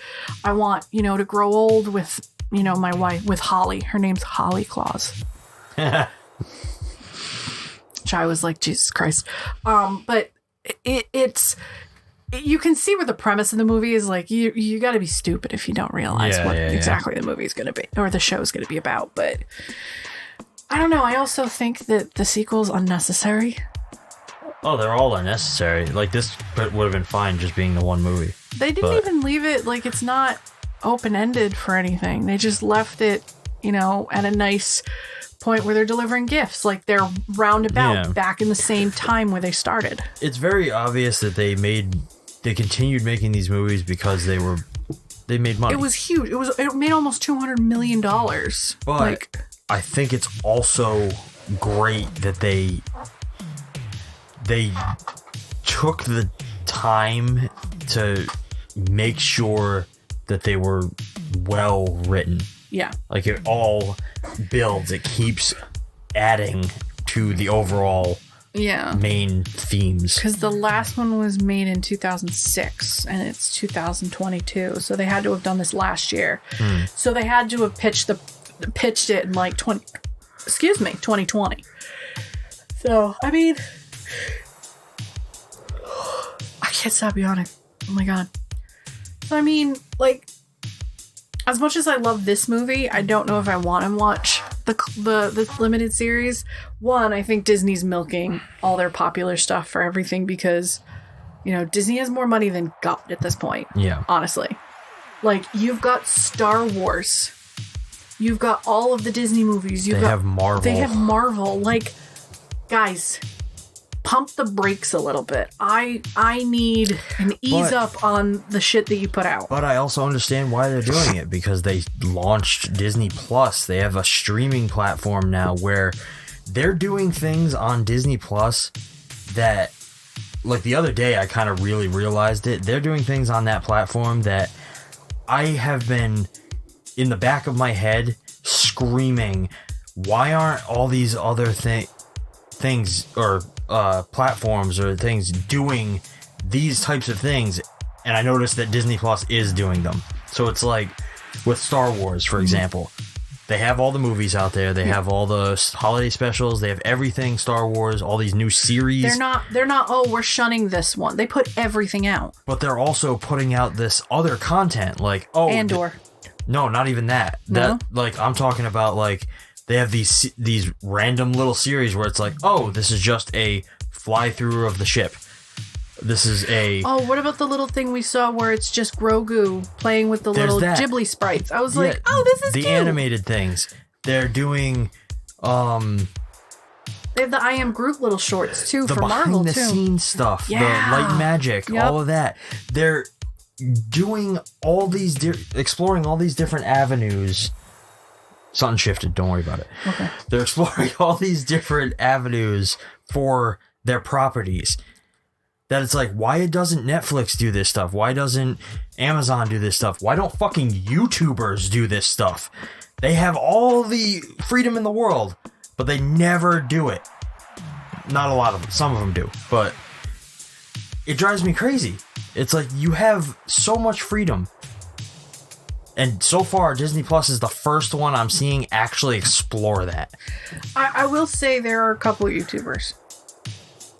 A: I want, to grow old with, my wife, with Holly. Her name's Holly Claus. Which I was like, Jesus Christ. But it's you can see where the premise of the movie is. Like, you got to be stupid if you don't realize exactly the movie is going to be, or the show is going to be about. But I don't know. I also think that the sequel's unnecessary.
L: Oh, they're all unnecessary. Like, this would have been fine just being the one movie.
A: They didn't even leave it, like, it's not open-ended for anything. They just left it, at a nice point where they're delivering gifts. Like, they're roundabout back in the same time where they started. It's
L: very obvious that they continued making these movies because they made money.
A: It was huge. It made almost $200 million.
L: But I think it's also great that they took the time to make sure that they were well written.
A: Yeah.
L: Like, it all builds. It keeps adding to the overall main themes.
A: Because the last one was made in 2006 and it's 2022. So they had to have done this last year. So they had to have pitched it in like 2020. So, I mean, I can't stop yawning. Oh my God. So, I mean, like, as much as I love this movie, I don't know if I want to watch the limited series. One, I think Disney's milking all their popular stuff for everything because, Disney has more money than God at this point.
L: Yeah.
A: Honestly. Like, you've got Star Wars. You've got all of the Disney movies. They have Marvel. Like, guys, pump the brakes a little bit. I need an ease up on the shit that you put out.
L: But I also understand why they're doing it, because they launched Disney Plus. They have a streaming platform now where they're doing things on Disney Plus that, like, the other day I kind of really realized it. They're doing things on that platform that I have been in the back of my head screaming, why aren't all these other things or platforms or things doing these types of things? And I noticed that Disney Plus is doing them. So it's like with Star Wars, for example, They have all the movies out there. They have all the holiday specials. They have everything Star Wars, all these new series.
A: They're not, oh, we're shunning this one. They put everything out.
L: But they're also putting out this other content, like, oh,
A: Andor.
L: No, not even that.
A: No?
L: Like, I'm talking about, like, they have these random little series where it's like, oh, this is just a fly-through of the ship. This is a...
A: Oh, what about the little thing we saw where it's just Grogu playing with the little Ghibli sprites? I was like, oh, this is
L: the
A: cute.
L: animated things. They're doing...
A: They have the I Am Groot little shorts, too, for Marvel, too.
L: The behind-the-scenes stuff,
A: yeah.
L: the light magic, all of that. They're doing all these... exploring all these different avenues. Something shifted, don't worry about it.
A: Okay.
L: They're exploring all these different avenues for their properties. That it's like, why doesn't Netflix do this stuff? Why doesn't Amazon do this stuff? Why don't fucking YouTubers do this stuff? They have all the freedom in the world, but they never do it. Not a lot of them. Some of them do, but it drives me crazy. It's like, you have so much freedom. And so far, Disney Plus is the first one I'm seeing actually explore that.
A: I will say there are a couple of YouTubers.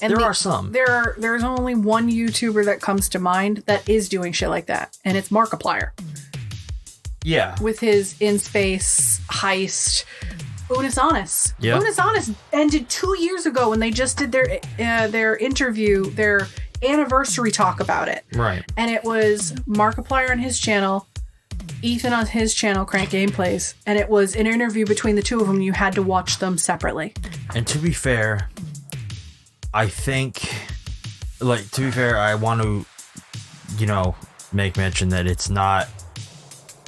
A: And
L: there are some.
A: There's only one YouTuber that comes to mind that is doing shit like that, and it's Markiplier.
L: Yeah.
A: With his in-space heist, Unus Annus.
L: Yeah.
A: Unus Annus ended 2 years ago when they just did their interview, their anniversary talk about it.
L: Right.
A: And it was Markiplier on his channel, Ethan on his channel, Crank Gameplays, and it was an interview between the two of them. You had to watch them separately.
L: And to be fair, I think, like, to be fair, I want to, make mention that it's not,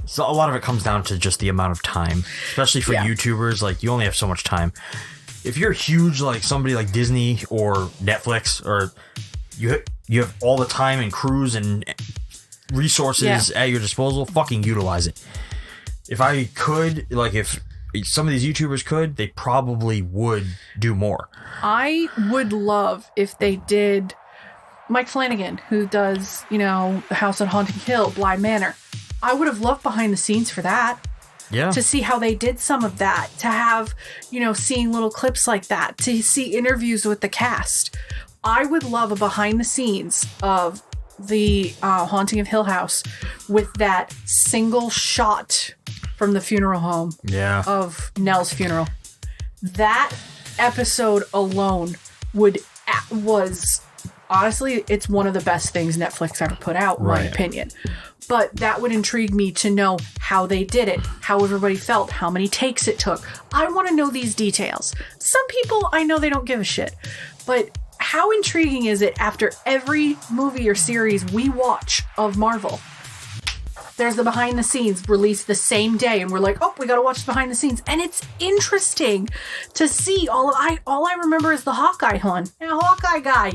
L: so a lot of it comes down to just the amount of time, especially for YouTubers. Like, you only have so much time. If you're huge, like somebody like Disney or Netflix, or you have all the time and crews and resources at your disposal, fucking utilize it. If I could, like, if some of these YouTubers could, they probably would do more.
A: I would love if they did Mike Flanagan, who does, The House on Haunting Hill, Bly Manor. I would have loved behind the scenes for that.
L: Yeah.
A: To see how they did some of that, to have, seeing little clips like that, to see interviews with the cast. I would love a behind the scenes of the Haunting of Hill House with that single shot from the funeral home of Nell's funeral. That episode alone was honestly, it's one of the best things Netflix ever put out, in my opinion. But that would intrigue me to know how they did it, how everybody felt, how many takes it took. I want to know these details. Some people, I know they don't give a shit, but how intriguing is it after every movie or series we watch of Marvel? There's the behind the scenes released the same day, and we're like, oh, we gotta watch the behind the scenes. And it's interesting to see. All I remember is the Hawkeye one. Yeah, Hawkeye guy.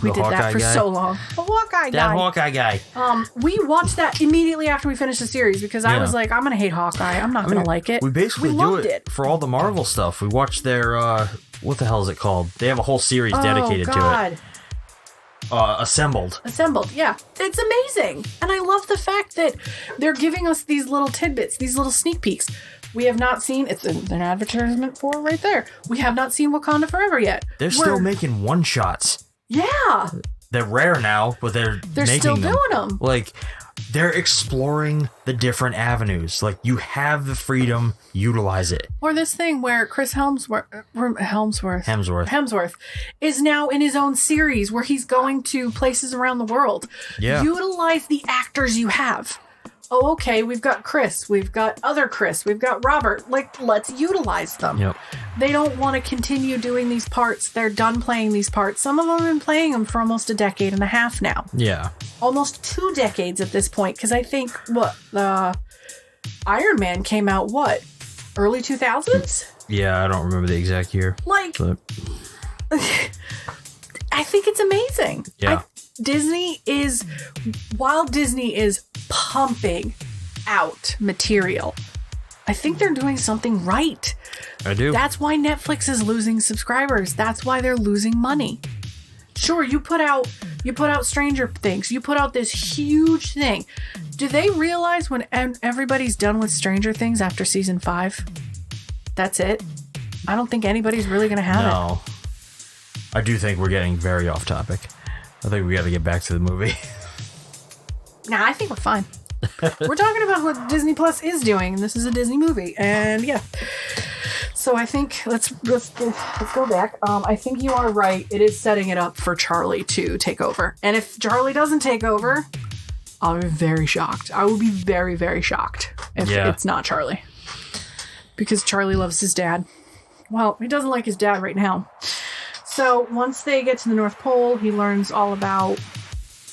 A: We did that for so long. The Hawkeye guy.
L: That Hawkeye guy.
A: We watched that immediately after we finished the series because I was like, I'm gonna hate Hawkeye. I'm not gonna like it.
L: We basically do it for all the Marvel stuff. We watched their what the hell is it called? They have a whole series dedicated to it. Assembled, yeah. It's amazing. And I love the fact that they're giving us these little tidbits, these little sneak peeks. We have not seen, it's an advertisement for right there. We have not seen Wakanda Forever yet. They're still making one-shots.
A: Yeah.
L: They're rare now, but they're making
A: still
L: them.
A: doing them.
L: Like, they're exploring the different avenues. Like, you have the freedom, utilize it.
A: Or this thing where Chris Hemsworth is now in his own series where he's going to places around the world.
L: Yeah.
A: Utilize the actors you have. Oh, okay, we've got Chris, we've got other Chris, we've got Robert. Like, let's utilize them.
L: Yep.
A: They don't want to continue doing these parts. They're done playing these parts. Some of them have been playing them for almost a decade and a half now.
L: Yeah.
A: Almost 2 decades at this point, because I think, Iron Man came out, early 2000s?
L: Yeah, I don't remember the exact year.
A: I think it's amazing.
L: Yeah.
A: While Disney is pumping out material, I think they're doing something right.
L: I do.
A: That's why Netflix is losing subscribers. That's why they're losing money. Sure, you put out Stranger Things. You put out this huge thing. Do they realize when everybody's done with Stranger Things after season 5? That's it? I don't think anybody's really going to have it.
L: No. I do think we're getting very off topic. I think we got to get back to the movie.
A: Nah, I think we're fine. We're talking about what Disney Plus is doing, and this is a Disney movie. And yeah. So I think let's go back. I think you are right. It is setting it up for Charlie to take over. And if Charlie doesn't take over, I'll be very shocked. I will be very, very shocked if it's not Charlie. Because Charlie loves his dad. Well, he doesn't like his dad right now. So once they get to the North Pole, he learns all about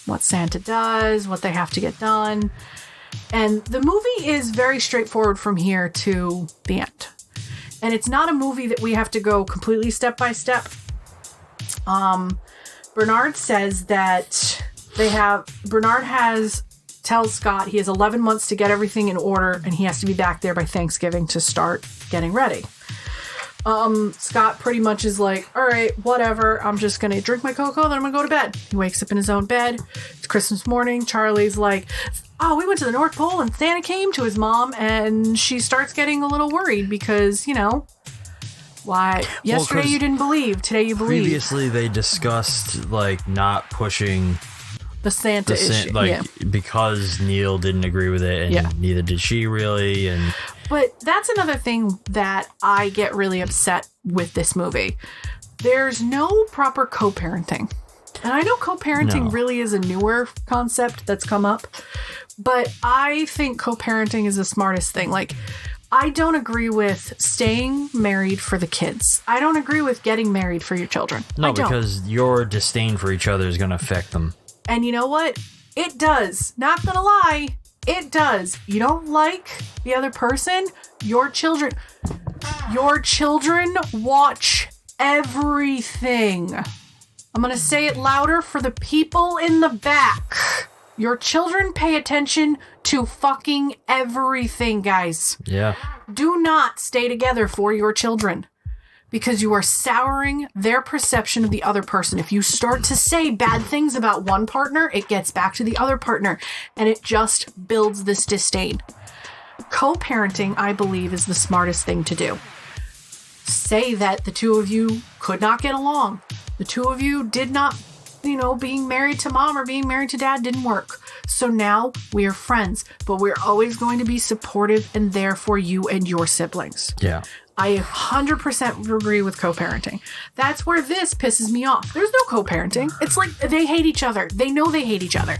A: what Santa does, what they have to get done. And the movie is very straightforward from here to the end. And it's not a movie that we have to go completely step by step. Bernard says that Bernard tells Scott he has 11 months to get everything in order and he has to be back there by Thanksgiving to start getting ready. Scott pretty much is like, all right, whatever. I'm just going to drink my cocoa, then I'm going to go to bed. He wakes up in his own bed. It's Christmas morning. Charlie's like, oh, we went to the North Pole and Santa came to his mom, and she starts getting a little worried because, why? Yesterday you didn't believe, today you believe.
L: Previously they discussed like not pushing
A: the Santa issue,
L: because Neil didn't agree with it, and neither did she really.
A: But that's another thing that I get really upset with this movie. There's no proper co-parenting. And I know co-parenting really is a newer concept that's come up, but I think co-parenting is the smartest thing. Like, I don't agree with staying married for the kids. I don't agree with getting married for your children.
L: No, because your disdain for each other is going to affect them.
A: And you know what? It does. Not going to lie. It does. You don't like the other person, your children watch everything. I'm going to say it louder for the people in the back. Your children pay attention to fucking everything, guys.
L: Yeah.
A: Do not stay together for your children because you are souring their perception of the other person. If you start to say bad things about one partner, it gets back to the other partner and it just builds this disdain. Co-parenting, I believe, is the smartest thing to do. Say that the two of you could not get along. The two of you did not, being married to mom or being married to dad didn't work. So now we are friends, but we're always going to be supportive and there for you and your siblings.
L: Yeah.
A: I 100% agree with co-parenting. That's where this pisses me off. There's no co-parenting. It's like they hate each other. They know they hate each other.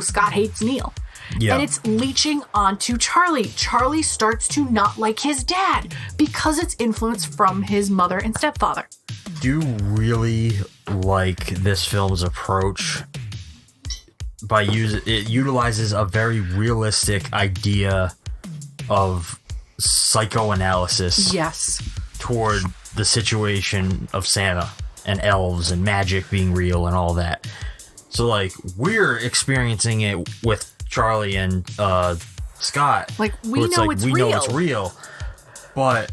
A: Scott hates Neil. Yeah. And it's leeching onto Charlie. Charlie starts to not like his dad because it's influence from his mother and stepfather.
L: Do you really like this film's approach by it utilizes a very realistic idea of psychoanalysis toward the situation of Santa and elves and magic being real and all that. So like we're experiencing it with Charlie and Scott.
A: Like we know it's real.
L: But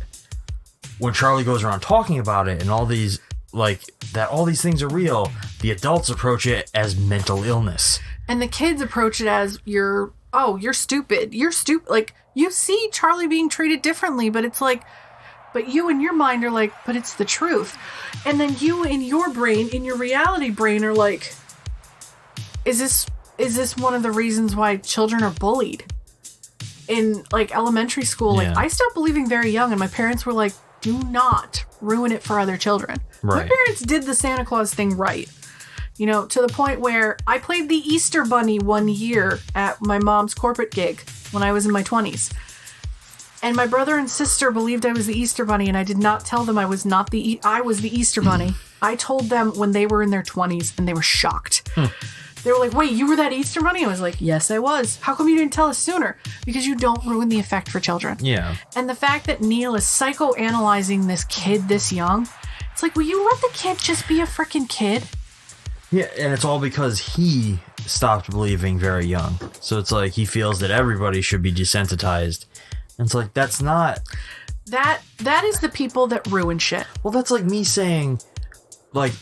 L: when Charlie goes around talking about it and all these things are real, the adults approach it as mental illness.
A: And the kids approach it as you're stupid. You're stupid. Like you see Charlie being treated differently, but it's like, but you in your mind are like, but it's the truth. And then you in your brain, in your reality brain are like, is this one of the reasons why children are bullied in like elementary school? Like I stopped believing very young and my parents were like, do not ruin it for other children. Right. My parents did the Santa Claus thing right. To the point where I played the Easter Bunny one year at my mom's corporate gig when I was in my 20s. And my brother and sister believed I was the Easter Bunny, and I did not tell them I was the Easter Bunny. I told them when they were in their 20s, and they were shocked. They were like, wait, you were that Easter Bunny? I was like, yes, I was. How come you didn't tell us sooner? Because you don't ruin the effect for children.
L: Yeah.
A: And the fact that Neil is psychoanalyzing this kid this young, it's like, will you let the kid just be a freaking kid?
L: Yeah, and it's all because he stopped believing very young. So it's like he feels that everybody should be desensitized. And it's like, that's not...
A: That is the people that ruin shit.
L: Well, that's like me saying, like,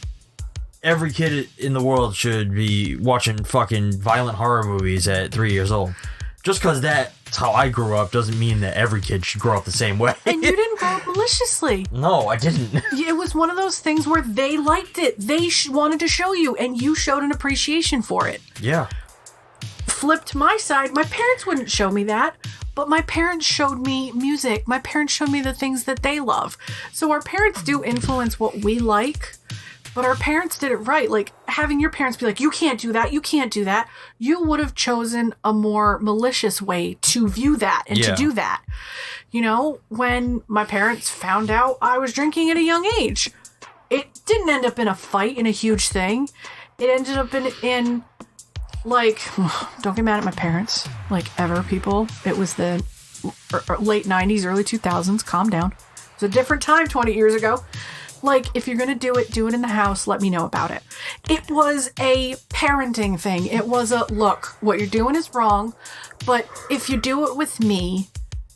L: every kid in the world should be watching fucking violent horror movies at 3 years old. Just because that's how I grew up doesn't mean that every kid should grow up the same way.
A: And you didn't grow up maliciously.
L: No, I didn't.
A: It was one of those things where they liked it. They wanted to show you, and you showed an appreciation for it.
L: Yeah.
A: Flipped my side, my parents wouldn't show me that, but my parents showed me music. My parents showed me the things that they love. So our parents do influence what we like, but our parents did it right. Like, having your parents be like, you can't do that, you can't do that. You would have chosen a more malicious way to view that and to do that. You know, when my parents found out I was drinking at a young age, it didn't end up in a fight, in a huge thing. It ended up in like, don't get mad at my parents, like, ever, people. It was the late 90s, early 2000s. Calm down. It was a different time 20 years ago. Like, if you're going to do it in the house. Let me know about it. It was a parenting thing. It was a, look, what you're doing is wrong, but if you do it with me,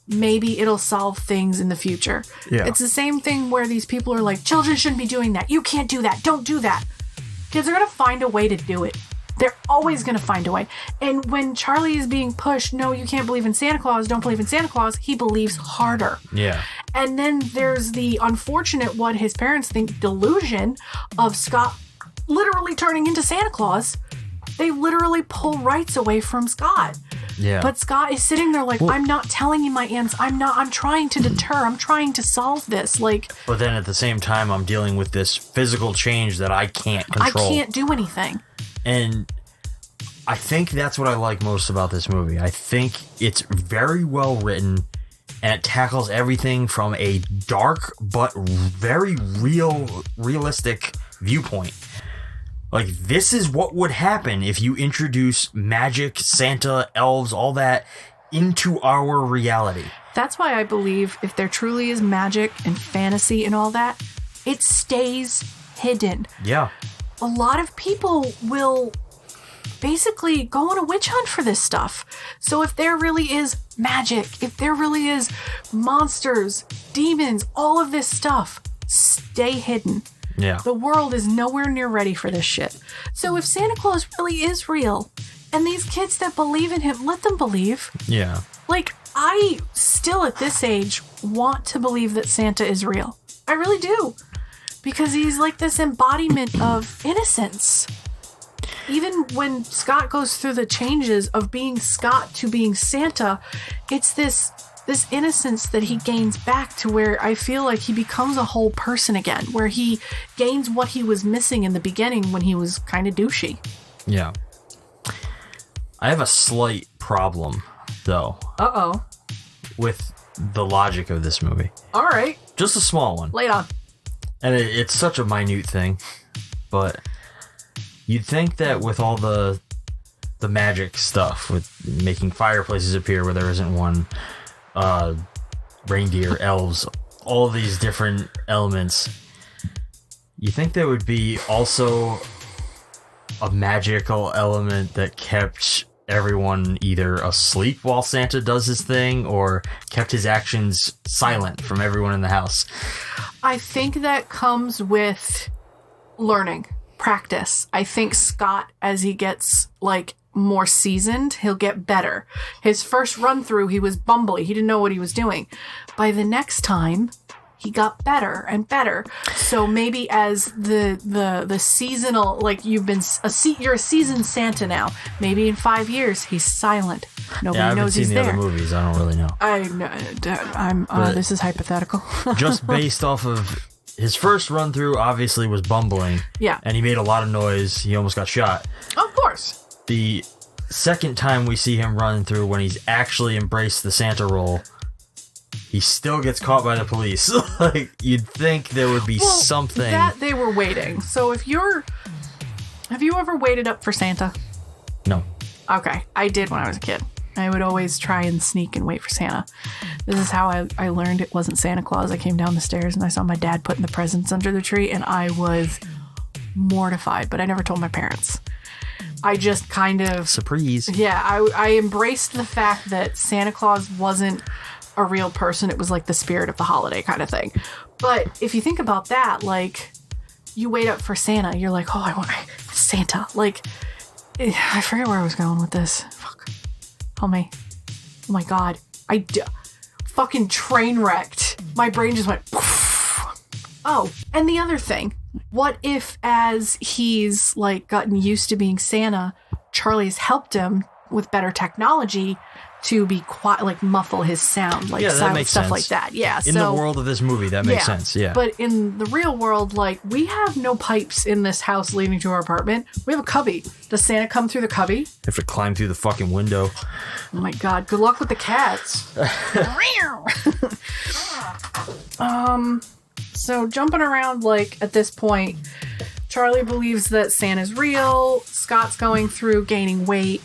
A: maybe it'll solve things in the future. Yeah. It's the same thing where these people are like, children shouldn't be doing that. You can't do that. Don't do that. Kids are going to find a way to do it. They're always going to find a way. And when Charlie is being pushed, no, you can't believe in Santa Claus, don't believe in Santa Claus, he believes harder.
L: Yeah.
A: And then there's the unfortunate, what his parents think, delusion of Scott literally turning into Santa Claus. They literally pull rights away from Scott.
L: Yeah.
A: But Scott is sitting there like, I'm not telling you my ends. I'm trying to deter. I'm trying to solve this. Like,
L: but then at the same time, I'm dealing with this physical change that I can't control.
A: I can't do anything.
L: And I think that's what I like most about this movie. I think it's very well written, and it tackles everything from a dark but very realistic viewpoint. Like, this is what would happen if you introduce magic, Santa, elves, all that into our reality.
A: That's why I believe if there truly is magic and fantasy and all that, it stays hidden.
L: Yeah.
A: A lot of people will basically go on a witch hunt for this stuff. So if there really is magic, if there really is monsters, demons, all of this stuff, stay hidden.
L: Yeah.
A: The world is nowhere near ready for this shit. So if Santa Claus really is real, and these kids that believe in him, let them believe.
L: Yeah.
A: Like, I still at this age want to believe that Santa is real. I really do. Because he's like this embodiment of innocence. Even when Scott goes through the changes of being Scott to being Santa, it's this innocence that he gains back to where I feel like he becomes a whole person again, where he gains what he was missing in the beginning when he was kind of douchey.
L: Yeah. I have a slight problem, though.
A: Uh-oh.
L: With the logic of this movie.
A: All right.
L: Just a small one.
A: Lay it on.
L: And it's such a minute thing, but you'd think that with all the magic stuff, with making fireplaces appear where there isn't one, reindeer, elves, all these different elements, you think there would be also a magical element that kept everyone either asleep while Santa does his thing or kept his actions silent from everyone in the house.
A: I think that comes with learning, practice. I think Scott, as he gets like more seasoned, he'll get better. His first run through, he was bumbly. He didn't know what he was doing. By the next time, he got better and better. So maybe as the seasonal, like you're a seasoned Santa now. Maybe in 5 years he's silent. Nobody knows he's there.
L: I haven't seen the other movies. I don't really know.
A: This is hypothetical.
L: Just based off of his first run through, obviously was bumbling.
A: Yeah.
L: And he made a lot of noise. He almost got shot.
A: Of course.
L: The second time we see him run through, when he's actually embraced the Santa role, he still gets caught by the police. Like, you'd think there would be something.
A: That they were waiting. So have you ever waited up for Santa?
L: No.
A: Okay. I did when I was a kid. I would always try and sneak and wait for Santa. This is how I learned it wasn't Santa Claus. I came down the stairs and I saw my dad putting the presents under the tree and I was mortified, but I never told my parents. I just kind of...
L: Surprise.
A: Yeah, I embraced the fact that Santa Claus wasn't a real person. It was like the spirit of the holiday kind of thing. But if you think about that, like, you wait up for Santa. You're like, oh, I want Santa. Like, I forget where I was going with this. Fuck. Oh my God. Fucking train wrecked. My brain just went, poof. Oh, and the other thing. What if, as he's like gotten used to being Santa, Charlie's helped him with better technology to be quiet, like muffle his sound, like
L: that makes
A: stuff
L: sense.
A: like that. Yeah.
L: In the world of this movie, that makes sense. Yeah.
A: But in the real world, like, we have no pipes in this house leading to our apartment. We have a cubby. Does Santa come through the cubby?
L: You have to climb through the fucking window.
A: Oh my God. Good luck with the cats. So jumping around, like, at this point, Charlie believes that Santa's real. Scott's going through gaining weight,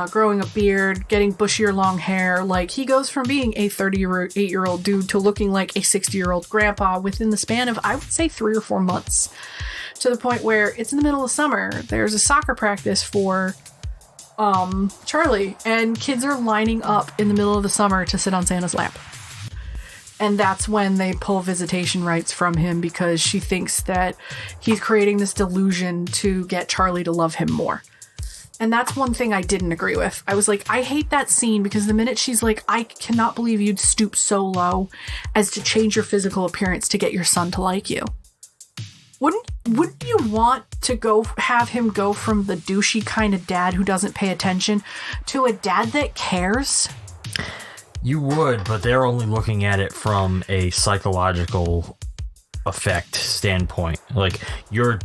A: growing a beard, getting bushier long hair. Like, he goes from being a 38-year-old dude to looking like a 60-year-old grandpa within the span of, I would say, 3 or 4 months. To the point where it's in the middle of summer. There's a soccer practice for Charlie, and kids are lining up in the middle of the summer to sit on Santa's lap. And that's when they pull visitation rights from him, because she thinks that he's creating this delusion to get Charlie to love him more. And that's one thing I didn't agree with. I was like, I hate that scene, because the minute she's like, I cannot believe you'd stoop so low as to change your physical appearance to get your son to like you. Wouldn't you want to have him go from the douchey kind of dad who doesn't pay attention to a dad that cares?
L: You would, but they're only looking at it from a psychological effect standpoint. Like, you're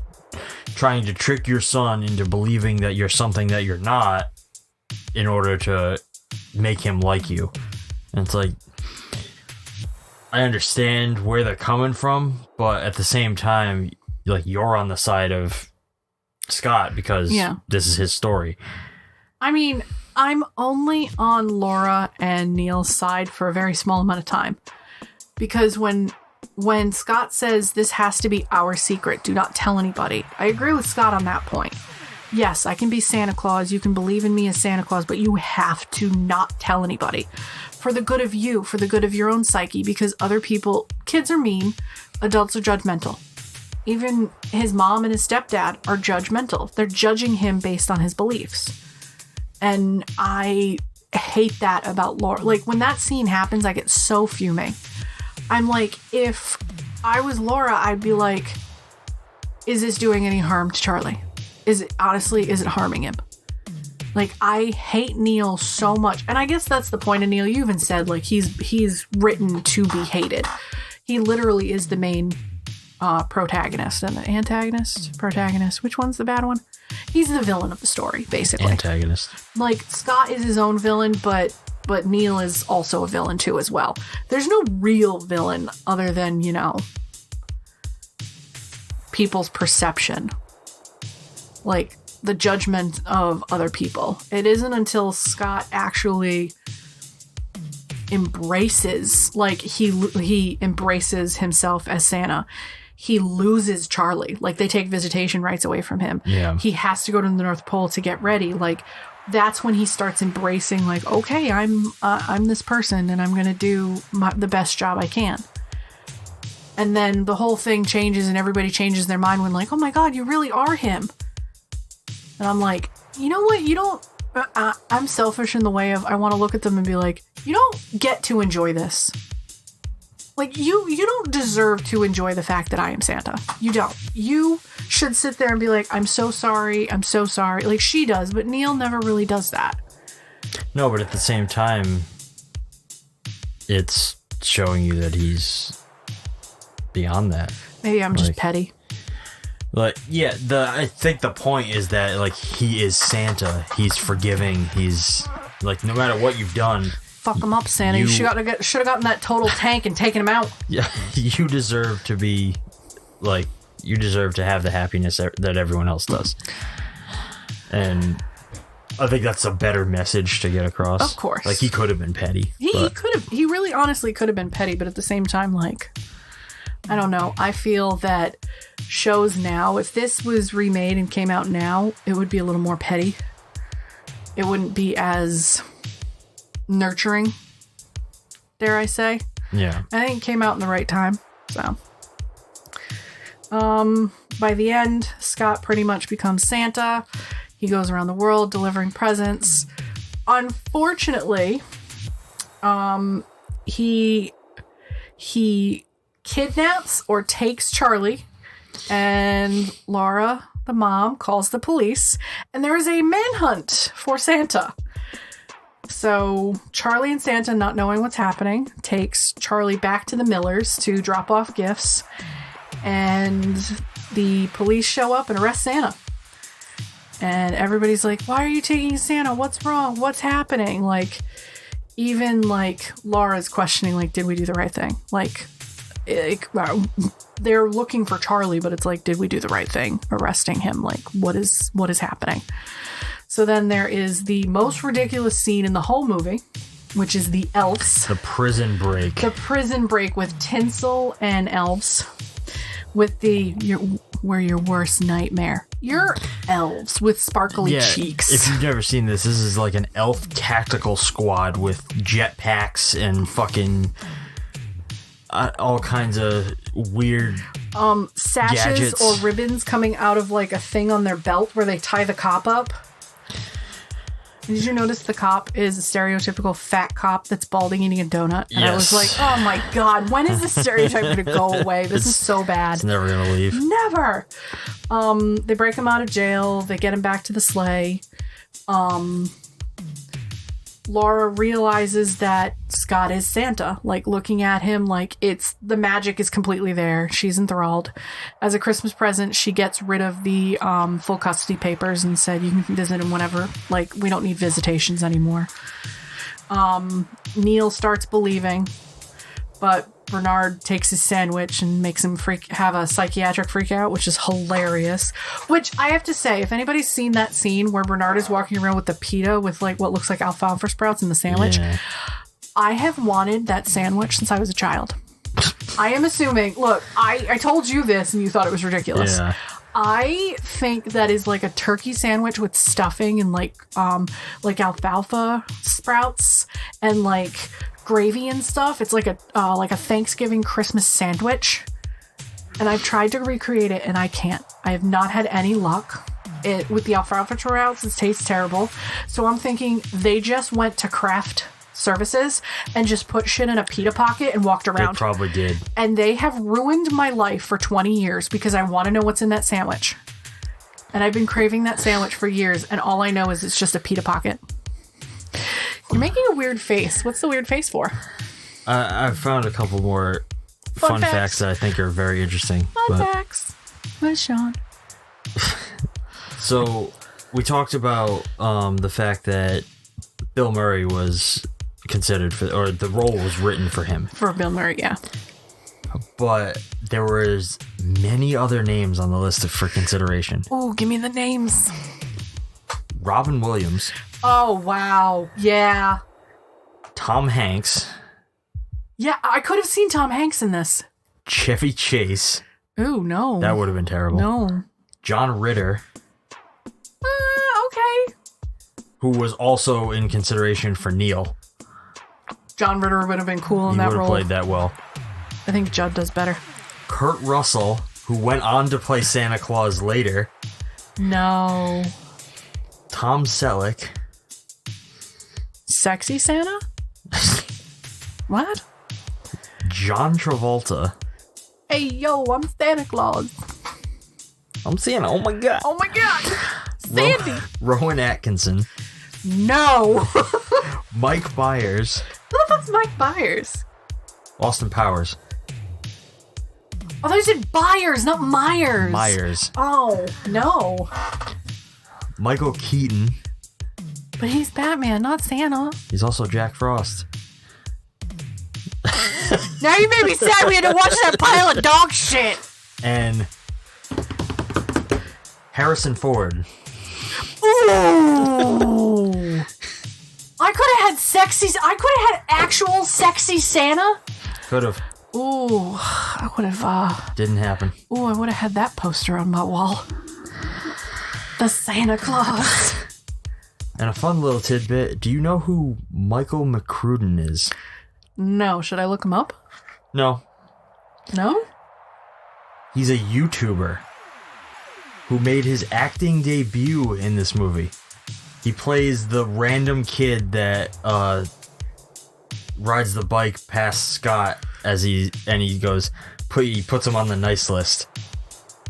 L: trying to trick your son into believing that you're something that you're not in order to make him like you. And it's like, I understand where they're coming from, but at the same time, like, you're on the side of Scott because this is his story.
A: I mean, I'm only on Laura and Neil's side for a very small amount of time, because when Scott says this has to be our secret, do not tell anybody, I agree with Scott on that point. Yes, I can be Santa Claus, you can believe in me as Santa Claus, but you have to not tell anybody, for the good of you, for the good of your own psyche, because other people, kids are mean, adults are judgmental. Even his mom and his stepdad are judgmental. They're judging him based on his beliefs. And I hate that about Laura. Like, when that scene happens, I get so fuming. I'm like, if I was Laura, I'd be like, is this doing any harm to Charlie? Is it harming him? Like, I hate Neil so much. And I guess that's the point of Neil. You even said, like, he's written to be hated. He literally is the main protagonist and the antagonist. Protagonist. Which one's the bad one? He's the villain of the story, basically.
L: Antagonist.
A: Like, Scott is his own villain, but Neil is also a villain too as well. There's no real villain other than, people's perception. Like, the judgment of other people. It isn't until Scott actually embraces, like, he embraces himself as Santa. He loses Charlie. Like, they take visitation rights away from him.
L: Yeah.
A: He has to go to the North Pole to get ready. Like, that's when he starts embracing, like, okay, I'm this person and I'm going to do the best job I can. And then the whole thing changes and everybody changes their mind when, like, oh my God, you really are him. And I'm like, you know what? You don't, I'm selfish in the way of, I want to look at them and be like, you don't get to enjoy this. Like, you don't deserve to enjoy the fact that I am Santa. You don't. You should sit there and be like, I'm so sorry. I'm so sorry. Like, she does, but Neil never really does that.
L: No, but at the same time, it's showing you that he's beyond that.
A: Maybe I'm just petty.
L: Like, yeah, I think the point is that, like, he is Santa. He's forgiving. He's, like, no matter what you've done,
A: fuck him up, Santa. You should have gotten that total tank and taken him out.
L: Yeah, you deserve to be, like, you deserve to have the happiness that everyone else does. And I think that's a better message to get across.
A: Of course.
L: Like, he could have been petty.
A: He really honestly could have been petty, but at the same time, like, I don't know. I feel that shows now, if this was remade and came out now, it would be a little more petty. It wouldn't be as nurturing, dare I say.
L: Yeah.
A: I think it came out in the right time. So By the end, Scott pretty much becomes Santa. He goes around the world delivering presents. Unfortunately, he kidnaps or takes Charlie, and Laura, the mom, calls the police, and there is a manhunt for Santa. So Charlie and Santa, not knowing what's happening, takes Charlie back to the Millers to drop off gifts, and the police show up and arrest Santa. And everybody's like, why are you taking Santa? What's wrong? What's happening? Like, even like Laura's questioning, like, did we do the right thing? Like, they're looking for Charlie, but it's like, did we do the right thing arresting him? Like, what is happening? So then there is the most ridiculous scene in the whole movie, which is the Elks.
L: The prison break. The
A: prison break with tinsel and elves. With we're your worst nightmare. You're elves with sparkly cheeks.
L: If you've never seen this is like an elf tactical squad with jetpacks and fucking all kinds of weird
A: sashes
L: gadgets.
A: Or ribbons coming out of like a thing on their belt where they tie the cop up. Did you notice the cop is a stereotypical fat cop that's balding eating a donut? And I was like, oh my God, when is this stereotype going to go away? This is so bad.
L: It's never going to leave.
A: Never. They break him out of jail. They get him back to the sleigh. Laura realizes that Scott is Santa, like looking at him like the magic is completely there. She's enthralled. As a Christmas present, she gets rid of the full custody papers and said, you can visit him whenever. Like, we don't need visitations anymore. Neil starts believing, but Bernard takes his sandwich and makes him have a psychiatric freak out, which is hilarious. Which I have to say, if anybody's seen that scene where Bernard is walking around with the pita with like what looks like alfalfa sprouts in the sandwich, I have wanted that sandwich since I was a child. I am assuming, look, I told you this and you thought it was ridiculous.
L: Yeah.
A: I think that is like a turkey sandwich with stuffing and like alfalfa sprouts and like gravy and stuff. It's like a Thanksgiving Christmas sandwich, and I've tried to recreate it and I can't. I have not had any luck. With the alfalfa sprouts, it tastes terrible. So I'm thinking they just went to craft services and just put shit in a pita pocket and walked around.
L: They probably did.
A: And they have ruined my life for 20 years because I want to know what's in that sandwich. And I've been craving that sandwich for years, and all I know is it's just a pita pocket. You're making a weird face. What's the weird face for?
L: I found a couple more fun facts that I think are very interesting.
A: Fun facts with Shawn.
L: So we talked about the fact that Bill Murray was considered for, or the role was written for him.
A: For Bill Murray, yeah.
L: But there was many other names on the list for consideration.
A: Oh, give me the names.
L: Robin Williams.
A: Oh, wow. Yeah.
L: Tom Hanks.
A: Yeah, I could have seen Tom Hanks in this.
L: Chevy Chase.
A: Ooh, no.
L: That would have been terrible.
A: No.
L: John Ritter.
A: Okay.
L: Who was also in consideration for Neil.
A: John Ritter would have been cool in that role.
L: He would have played that well.
A: I think Judd does better.
L: Kurt Russell, who went on to play Santa Claus later.
A: No.
L: Tom Selleck.
A: Sexy Santa? What?
L: John Travolta.
A: Hey, yo, I'm Santa Claus.
L: I'm Santa. Oh, my God.
A: Oh, my God. Sandy.
L: Rowan Atkinson.
A: No.
L: Mike Byers.
A: Who the fuck's Mike Byers?
L: Austin Powers.
A: Oh, they said Byers, not Myers.
L: Myers.
A: Oh, no.
L: Michael Keaton.
A: But he's Batman, not Santa.
L: He's also Jack Frost.
A: Now you made me sad we had to watch that pile of dog shit.
L: And Harrison Ford.
A: Ooh. I could have had actual sexy Santa.
L: Could have.
A: Ooh, I would have.
L: Didn't happen.
A: Ooh, I would have had that poster on my wall. The Santa Claus.
L: And a fun little tidbit. Do you know who Michael McCrudden is?
A: No. Should I look him up?
L: No.
A: No?
L: He's a YouTuber who made his acting debut in this movie. He plays the random kid that rides the bike past Scott he puts him on the nice list.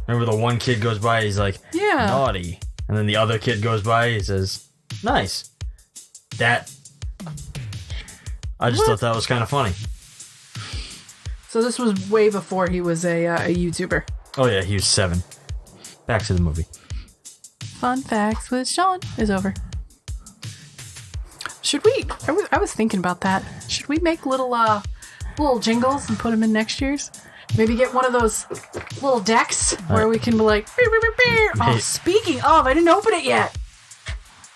L: Remember the one kid goes by, he's like,
A: yeah,
L: naughty. And then the other kid goes by, he says, nice. I just thought that was kind of funny.
A: So this was way before he was a YouTuber.
L: Oh yeah, he was 7. Back to the movie.
A: Fun Facts with Shawn is over. Should we? I was thinking about that. Should we make little jingles and put them in next year's? Maybe get one of those little decks where we can be like, beer, beer, beer, beer. Oh, speaking of, I didn't open it yet.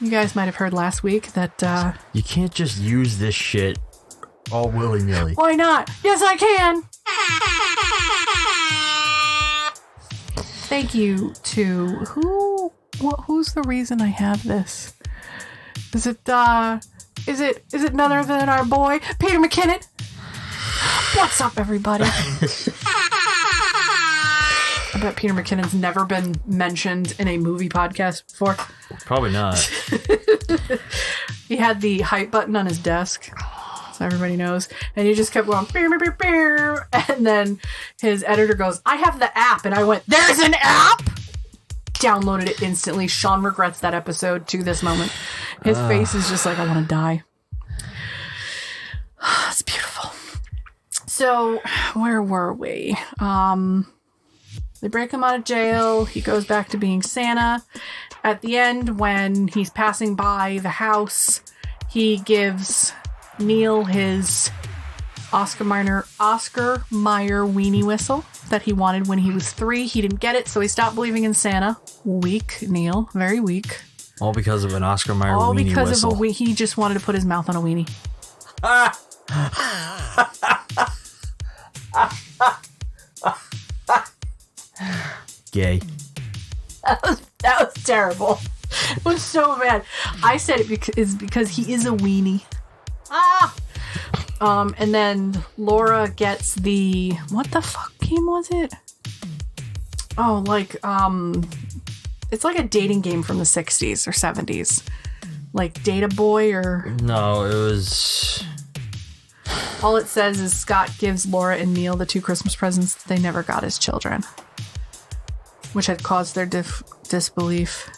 A: You guys might have heard last week that
L: you can't just use this shit all willy-nilly.
A: Why not? Yes, I can. Thank you to who's the reason I have this? Is it none other than our boy Peter McKinnon? What's up, everybody? I bet Peter McKinnon's never been mentioned in a movie podcast before.
L: Probably not.
A: He had the hype button on his desk, so everybody knows. And he just kept going, beer, beer, beer, beer. And then his editor goes, I have the app. And I went, there's an app? Downloaded it instantly. Shawn regrets that episode to this moment. His face is just like, I want to die. It's beautiful. So, where were we? They break him out of jail. He goes back to being Santa. At the end, when he's passing by the house, he gives Neil his Oscar Mayer weenie whistle that he wanted when he was 3. He didn't get it, so he stopped believing in Santa. Weak, Neil. Very weak.
L: All because of an Oscar Mayer weenie whistle. All because
A: of he just wanted to put his mouth on a weenie.
L: Gay.
A: That was terrible. It was so bad. I said it because he is a weenie. And then Laura gets the, what the fuck game was it? Oh, like it's like a dating game from the 60s or 70s, like Data Boy or
L: no, it was.
A: All it says is Scott gives Laura and Neil the 2 Christmas presents that they never got as children, which had caused their disbelief.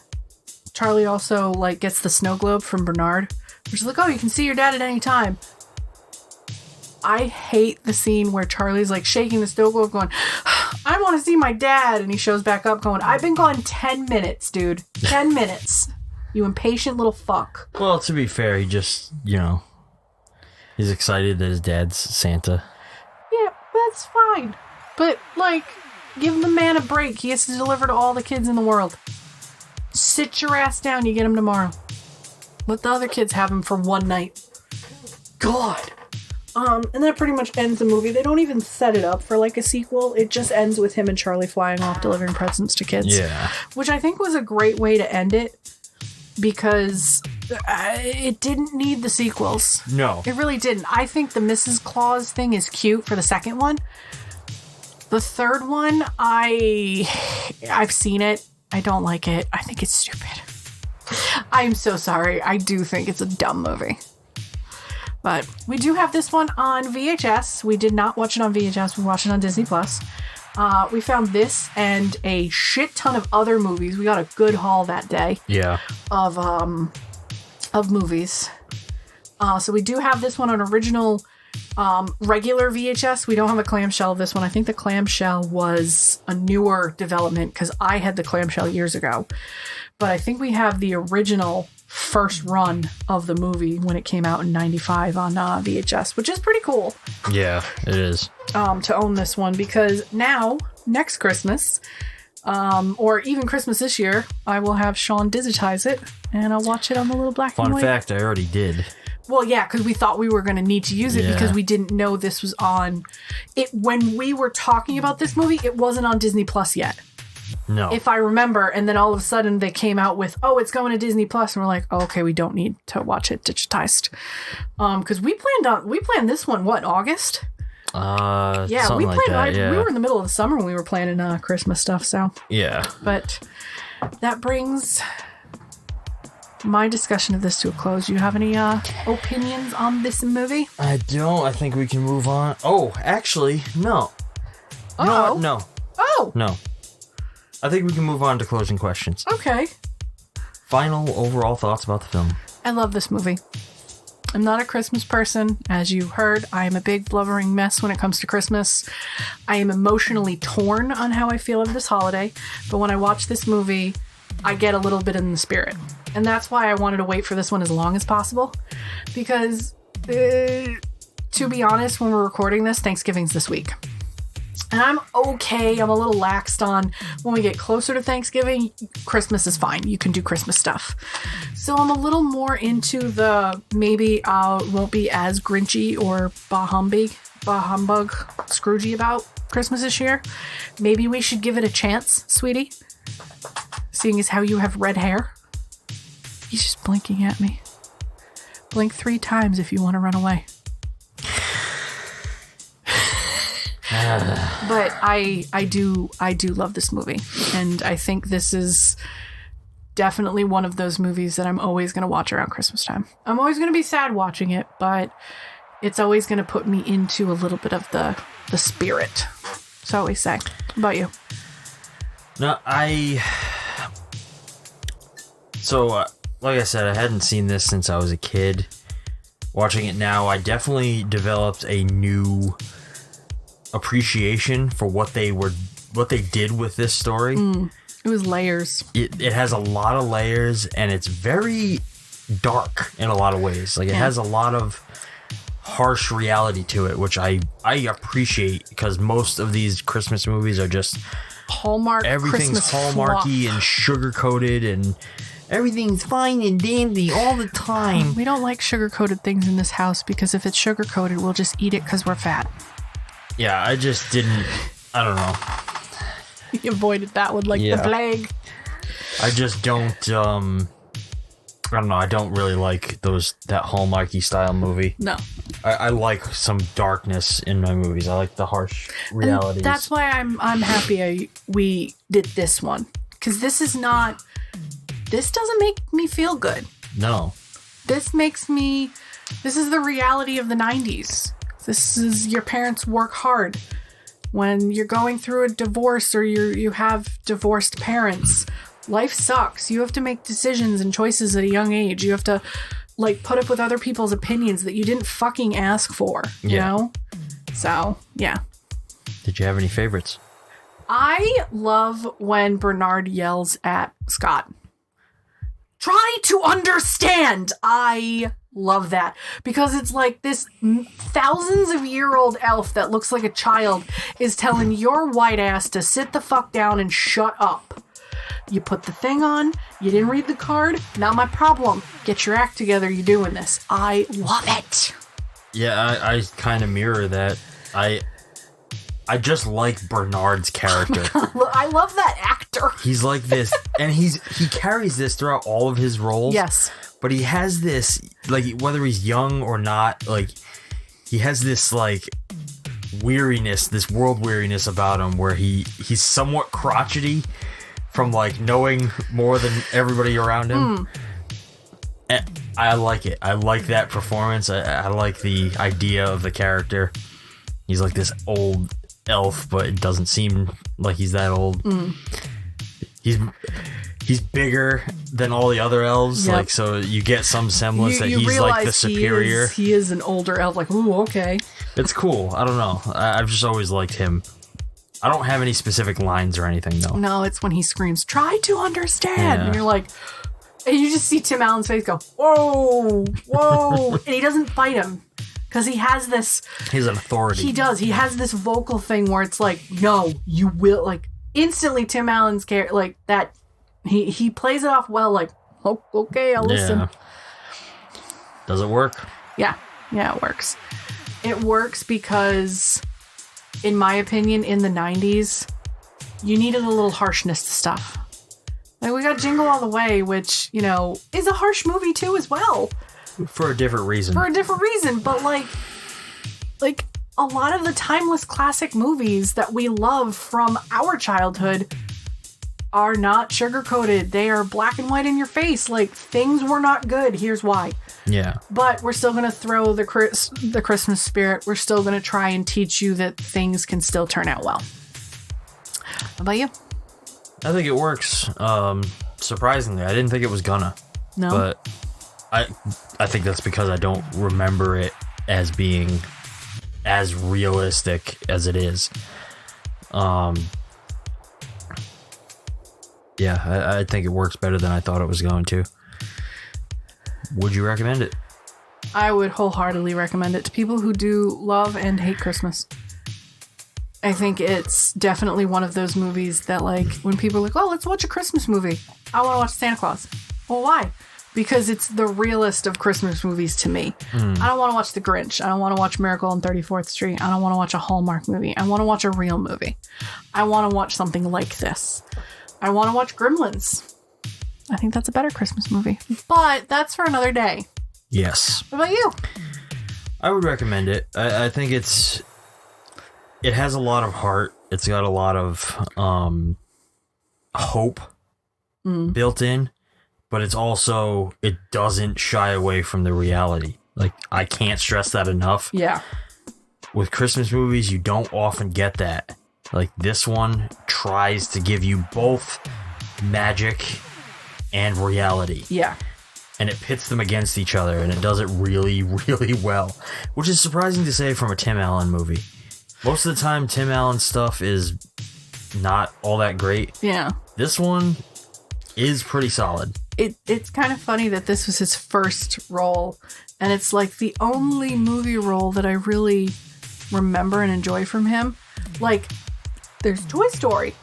A: Charlie also gets the snow globe from Bernard, which is like, oh, you can see your dad at any time. I hate the scene where Charlie's shaking the snow globe going, I want to see my dad. And he shows back up going, I've been gone 10 minutes, dude. 10 minutes. You impatient little fuck.
L: Well, to be fair, he just, he's excited that his dad's Santa.
A: Yeah, that's fine. But, give the man a break. He has to deliver to all the kids in the world. Sit your ass down. You get him tomorrow. Let the other kids have him for one night. God. And that pretty much ends the movie. They don't even set it up for a sequel. It just ends with him and Charlie flying off delivering presents to kids.
L: Yeah.
A: Which I think was a great way to end it because it didn't need the sequels.
L: No.
A: It really didn't. I think the Mrs. Claus thing is cute for the second one. The third one, I've seen it. I don't like it. I think it's stupid. I'm so sorry. I do think it's a dumb movie. But we do have this one on VHS. We did not watch it on VHS. We watched it on Disney+. We found this and a shit ton of other movies. We got a good haul that day.
L: Yeah.
A: Of movies. So we do have this one on original regular VHS. We don't have a clamshell of this one. I think the clamshell was a newer development because I had the clamshell years ago. But I think we have the original first run of the movie when it came out in 95 on VHS, which is pretty cool.
L: Yeah, it is.
A: To own this one because now, next Christmas, or even Christmas this year, I will have Shawn digitize it and I'll watch it on the little black and white.
L: Fun fact, I already did.
A: Well, yeah, because we thought we were going to need to use it because we didn't know this was on it. When we were talking about this movie, it wasn't on Disney Plus yet.
L: No.
A: If I remember, and then all of a sudden they came out with, oh, it's going to Disney Plus, and we're like, oh, okay, we don't need to watch it digitized. Because we planned this one, what, August? Yeah, we
L: like
A: planned.
L: that, yeah.
A: We were in the middle of the summer when we were planning Christmas stuff. So
L: yeah.
A: But that brings my discussion of this to a close. You have any opinions on this movie?
L: I don't. I think we can move on. Oh, actually, no.
A: Oh.
L: You know what? No.
A: Oh.
L: No. I think we can move on to closing questions.
A: Okay.
L: Final overall thoughts about the film.
A: I love this movie. I'm not a Christmas person. As you heard, I am a big blubbering mess when it comes to Christmas. I am emotionally torn on how I feel of this holiday. But when I watch this movie, I get a little bit in the spirit. And that's why I wanted to wait for this one as long as possible. Because, to be honest, when we're recording this, Thanksgiving's this week. And I'm okay. I'm a little laxed on when we get closer to Thanksgiving, Christmas is fine. You can do Christmas stuff. So I'm a little more into the maybe won't be as grinchy or bah humbug, Scroogey about Christmas this year. Maybe we should give it a chance, sweetie. Seeing as how you have red hair. He's just blinking at me. Blink 3 times if you want to run away. But I do love this movie, and I think this is definitely one of those movies that I'm always going to watch around Christmas time. I'm always going to be sad watching it, but it's always going to put me into a little bit of the spirit. So I always say. How about you?
L: No, like I said, I hadn't seen this since I was a kid. Watching it now, I definitely developed a new appreciation for what they did with this story.
A: It was layers.
L: It has a lot of layers, and it's very dark in a lot of ways. Like, it has a lot of harsh reality to it, which I appreciate, because most of these Christmas movies are just
A: Hallmark.
L: Everything's
A: Christmas
L: hallmarky
A: fluff.
L: and sugar-coated, and everything's fine and dandy all the time.
A: We don't like sugar-coated things in this house, because if it's sugar-coated, we'll just eat it because we're fat.
L: Yeah, I just didn't. I don't know.
A: You avoided that one like the plague.
L: I just don't. I don't know. I don't really like that Hallmarky style movie.
A: No.
L: I like some darkness in my movies. I like the harsh realities.
A: And that's why I'm happy we did this one, because this doesn't make me feel good.
L: No.
A: This is the reality of the 90s. This is your parents work hard. When you're going through a divorce or you have divorced parents, life sucks. You have to make decisions and choices at a young age. You have to put up with other people's opinions that you didn't fucking ask for, you know? So, yeah.
L: Did you have any favorites?
A: I love when Bernard yells at Scott. Try to understand. I love that, because it's like this thousands of year old elf that looks like a child is telling your white ass to sit the fuck down and shut up. You put the thing on, you didn't read the card, not my problem. Get your act together, you're doing this. I love it.
L: Yeah, I kind of mirror that. I just like Bernard's character.
A: I love that actor.
L: He's like this, and he carries this throughout all of his roles.
A: Yes.
L: But he has this, whether he's young or not, he has this, weariness, this world weariness about him, where he's somewhat crotchety from, knowing more than everybody around him. And I like it. I like that performance. I like the idea of the character. He's like this old elf, but it doesn't seem like he's that old. He's bigger than all the other elves, so you get some semblance that he's the superior.
A: He is an older elf, ooh, okay.
L: It's cool. I don't know. I've just always liked him. I don't have any specific lines or anything, though.
A: No, it's when he screams, try to understand. And you're and you just see Tim Allen's face go, whoa, whoa. And he doesn't fight him, because he has this...
L: He's an authority.
A: He does. He has this vocal thing where it's no, you will, instantly Tim Allen's character, that... He plays it off well, oh, okay, I'll listen.
L: Does it work?
A: Yeah, it works. It works because, in my opinion, in the 90s, you needed a little harshness to stuff. We got Jingle All the Way, which, is a harsh movie too as well.
L: For a different reason.
A: But a lot of the timeless classic movies that we love from our childhood are not sugar-coated. They are black and white in your face. Like, things were not good. Here's why.
L: Yeah.
A: But we're still going to throw the Christmas spirit. We're still going to try and teach you that things can still turn out well. How about you?
L: I think it works. Surprisingly, I didn't think it was gonna.
A: No.
L: But I think that's because I don't remember it as being as realistic as it is. Yeah, I think it works better than I thought it was going to. Would you recommend it?
A: I would wholeheartedly recommend it to people who do love and hate Christmas. I think it's definitely one of those movies that, like, when people are like, oh, let's watch a Christmas movie. I want to watch Santa Claus. Well, why? Because it's the realest of Christmas movies to me. I don't want to watch The Grinch. I don't want to watch Miracle on 34th Street. I don't want to watch a Hallmark movie. I want to watch a real movie. I want to watch something like this. I want to watch Gremlins. I think that's a better Christmas movie. But that's for another day.
L: Yes.
A: What about you?
L: I would recommend it. I think it has a lot of heart. It's got a lot of hope built in, but it doesn't shy away from the reality. Like, I can't stress that enough.
A: Yeah.
L: With Christmas movies, you don't often get that. Like, this one tries to give you both magic and reality.
A: Yeah.
L: And it pits them against each other, and it does it really, really well. Which is surprising to say from a Tim Allen movie. Most of the time, Tim Allen stuff is not all that great.
A: Yeah.
L: This one is pretty solid.
A: It's kind of funny that this was his first role, and it's like the only movie role that I really remember and enjoy from him. Like, there's Toy Story.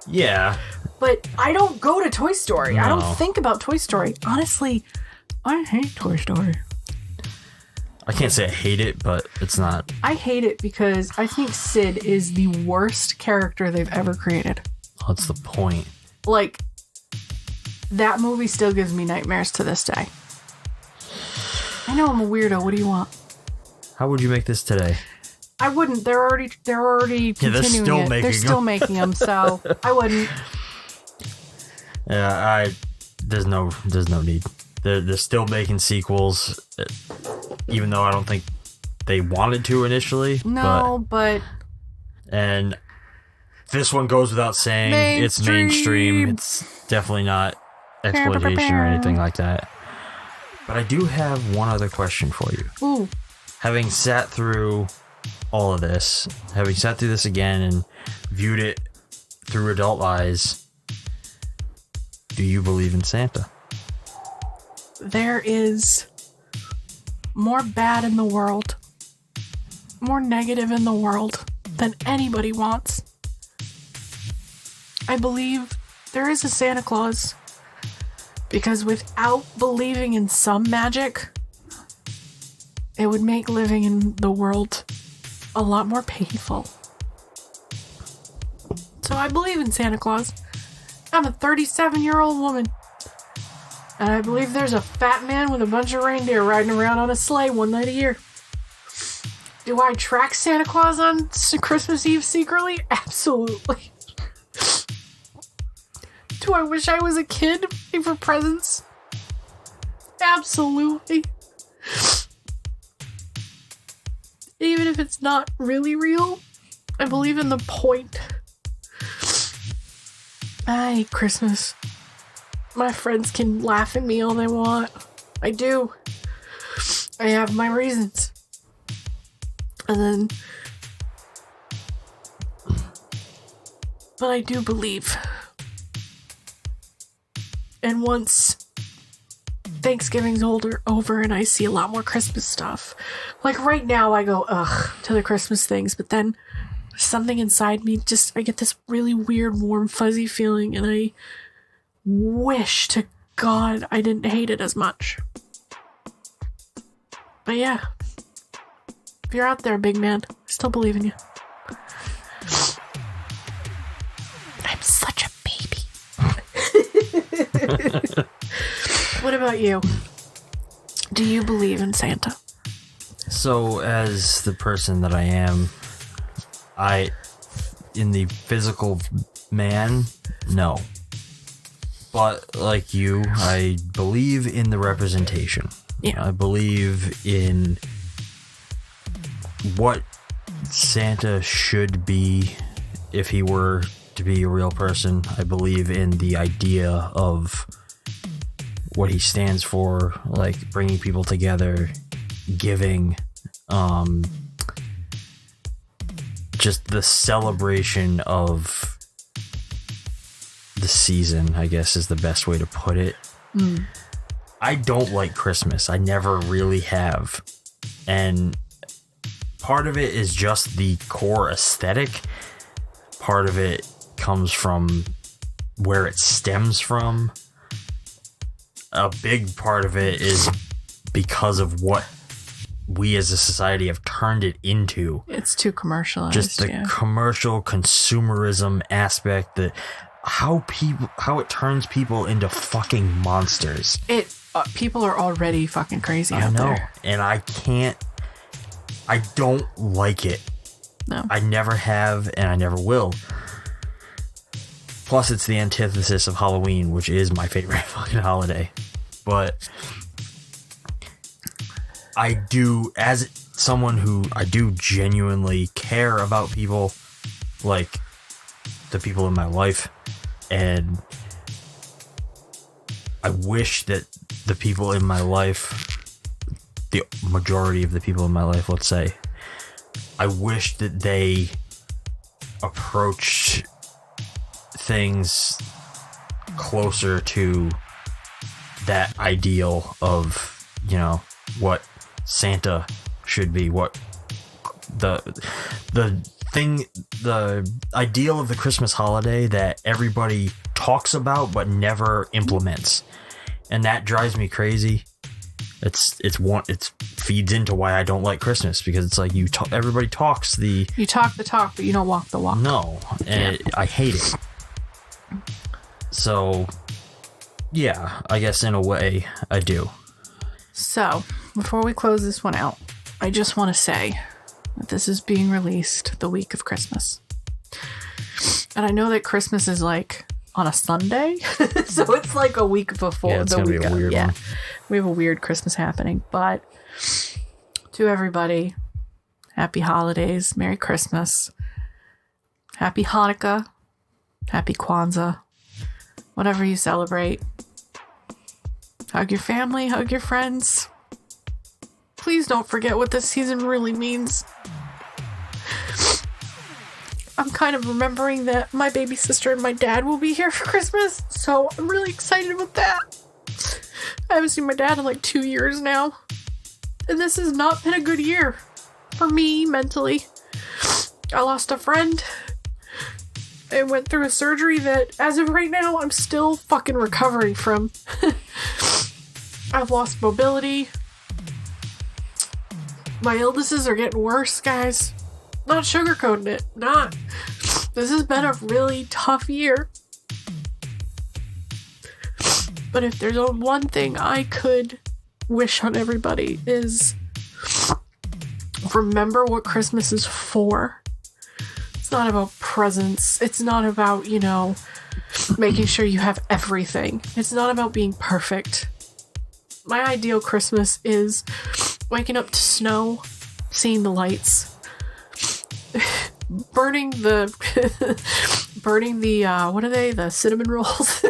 L: Yeah.
A: But I don't go to Toy Story.
L: No.
A: I don't think about Toy Story. Honestly, I hate Toy Story.
L: I can't say I hate it, but it's not.
A: I hate it because I think Sid is the worst character they've ever created.
L: That's the point.
A: Like, that movie still gives me nightmares to this day. I know I'm a weirdo. What do you want?
L: How would you make this today?
A: I wouldn't. They're already continuing it. They're still making them, so I wouldn't.
L: Yeah, there's no need. They're still making sequels, even though I don't think they wanted to initially.
A: No, but
L: and this one goes without saying, it's mainstream. It's definitely not exploitation or anything like that. But I do have one other question for you.
A: Ooh.
L: Having sat through all of this, having sat through this again and viewed it through adult eyes, do you believe in Santa?
A: There is more bad in the world, more negative in the world than anybody wants. I believe there is a Santa Claus because without believing in some magic, it would make living in the world a lot more painful. So I believe in Santa Claus. I'm a 37-year-old woman. And I believe there's a fat man with a bunch of reindeer riding around on a sleigh one night a year. Do I track Santa Claus on Christmas Eve secretly? Absolutely. Do I wish I was a kid waiting for presents? Absolutely. Even if it's not really real, I believe in the point. I hate Christmas. My friends can laugh at me all they want. I do. I have my reasons. And then... But I do believe. And once Thanksgiving's over and I see a lot more Christmas stuff. Like right now I go, ugh, to the Christmas things, but then something inside me I get this really weird, warm, fuzzy feeling, and I wish to God I didn't hate it as much. But yeah, if you're out there, big man, I still believe in you. I'm such a baby. What about you? Do you believe in Santa?
L: So, as the person that I am, in the physical man, no. But like you, I believe in the representation.
A: Yeah.
L: I believe in what Santa should be if he were to be a real person. I believe in the idea of what he stands for, like bringing people together, giving, just the celebration of the season, I guess is the best way to put it. I don't like Christmas. I never really have. And part of it is just the core aesthetic. Part of it comes from where it stems from. A big part of it is because of what we as a society have turned it into.
A: It's too commercialized.
L: Just the commercial consumerism aspect, that how it turns people into fucking monsters.
A: People are already fucking crazy
L: I
A: out
L: know,
A: there.
L: and I don't like it.
A: No.
L: I never have, and I never will. Plus, it's the antithesis of Halloween, which is my favorite fucking holiday. But I do, as someone who I do genuinely care about people, like the people in my life, and I wish that the people in my life, the majority of the people in my life, let's say, I wish that they approached things closer to that ideal of, you know, what Santa should be, what the ideal of the Christmas holiday that everybody talks about but never implements. And that drives me crazy. It feeds into why I don't like Christmas, because it's like everybody talks you
A: talk the talk, but you don't walk the walk.
L: No, and I hate it. So, yeah, I guess in a way I do.
A: So, before we close this one out, I just want to say that this is being released the week of Christmas. And I know that Christmas is like on a Sunday, so it's like a week before
L: it's
A: the
L: gonna
A: week.
L: be a weird one.
A: We have a weird Christmas happening, but to everybody, happy holidays, Merry Christmas, Happy Hanukkah, Happy Kwanzaa, whatever you celebrate. Hug your family, hug your friends. Please don't forget what this season really means. I'm kind of remembering that my baby sister and my dad will be here for Christmas, so I'm really excited about that. I haven't seen my dad in like 2 years now, and this has not been a good year for me mentally. I lost a friend. I went through a surgery that, as of right now, I'm still fucking recovering from. I've lost mobility. My illnesses are getting worse, guys. Not sugarcoating it. Not. This has been a really tough year. But if there's one thing I could wish on everybody is remember what Christmas is for. It's not about presents. It's not about, making sure you have everything. It's not about being perfect. My ideal Christmas is waking up to snow, seeing the lights, burning the what are they? The cinnamon rolls.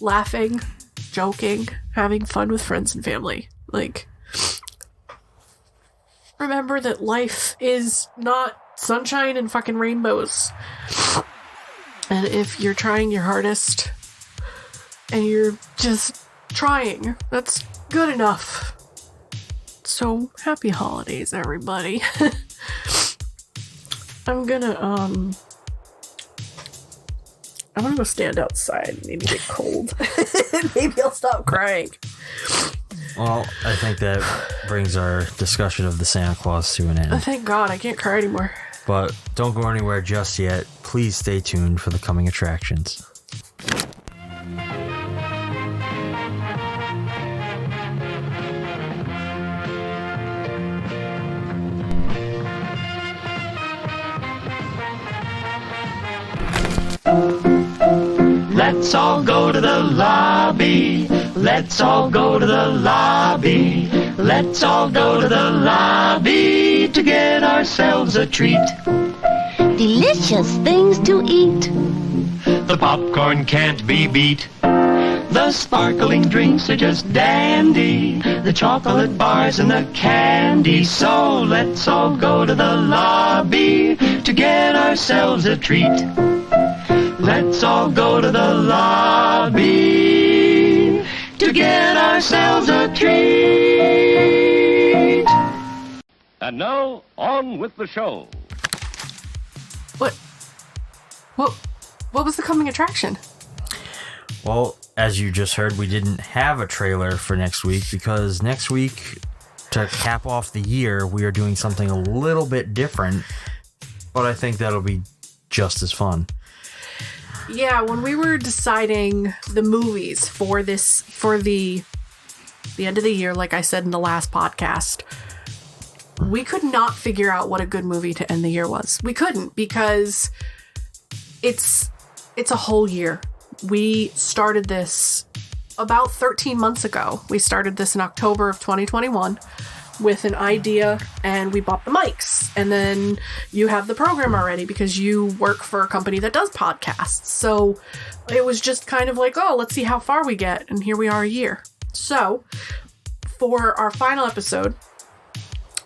A: Laughing, joking, having fun with friends and family. Like, remember that life is not sunshine and fucking rainbows. And if you're trying your hardest and you're just trying, that's good enough. So, happy holidays, everybody. I'm gonna go stand outside and maybe get cold. Maybe I'll stop crying.
L: Well, I think that brings our discussion of the Santa Claus to an end.
A: Thank God, I can't cry anymore.
L: But don't go anywhere just yet. Please stay tuned for the coming attractions.
M: Let's all go to the lobby. Let's all go to the lobby. Let's all go to the lobby to get ourselves a treat.
D: Delicious things to eat.
M: The popcorn can't be beat. The sparkling drinks are just dandy. The chocolate bars and the candy. So let's all go to the lobby to get ourselves a treat. Let's all go to the lobby to get ourselves a treat.
K: And now, on with the show.
A: What was the coming attraction?
L: Well, as you just heard, we didn't have a trailer for next week because next week, to cap off the year, we are doing something a little bit different, but I think that'll be just as fun.
A: Yeah, when we were deciding the movies for the end of the year, like I said in the last podcast, we could not figure out what a good movie to end the year was. We couldn't, because it's a whole year. We started this about 13 months ago. We started this in October of 2021 with an idea, and we bought the mics. And then you have the program already because you work for a company that does podcasts. So it was just kind of like, oh, let's see how far we get. And here we are a year. So for our final episode,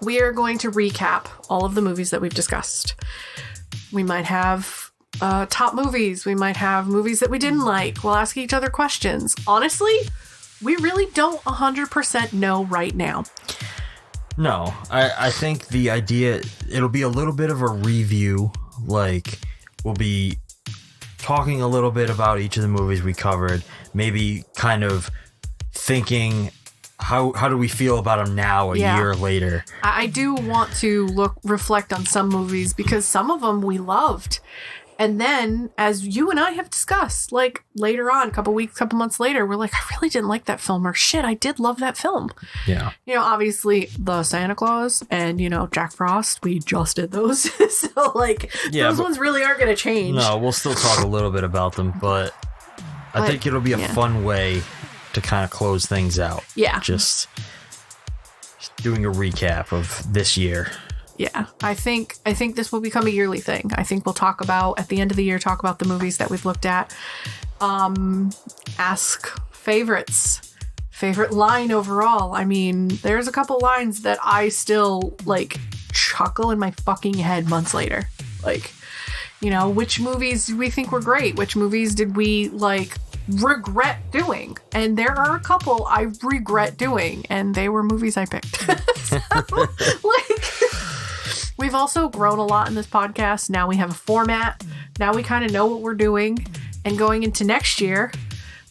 A: we are going to recap all of the movies that we've discussed. We might have top movies. We might have movies that we didn't like. We'll ask each other questions. Honestly, we really don't 100% know right now.
L: No, I think the idea, it'll be a little bit of a review. Like, we'll be talking a little bit about each of the movies we covered. Maybe kind of thinking, how do we feel about them now, a year later?
A: I do want to reflect on some movies because some of them we loved. And then, as you and I have discussed, like later on, couple months later, we're like, I really didn't like that film, or shit, I did love that film.
L: Yeah.
A: You know, obviously, the Santa Claus and, Jack Frost, we just did those. So, those ones really aren't going to change.
L: No, we'll still talk a little bit about them, but I think it'll be a fun way to kind of close things out.
A: Yeah.
L: Just doing a recap of this year.
A: Yeah, I think this will become a yearly thing. I think we'll talk about, at the end of the year, talk about the movies that we've looked at. Ask favorites. Favorite line overall. I mean, there's a couple lines that I still, chuckle in my fucking head months later. Which movies do we think were great? Which movies did we, regret doing? And there are a couple I regret doing, and they were movies I picked. We've also grown a lot in this podcast. Now we have a format. Now we kind of know what we're doing. And going into next year,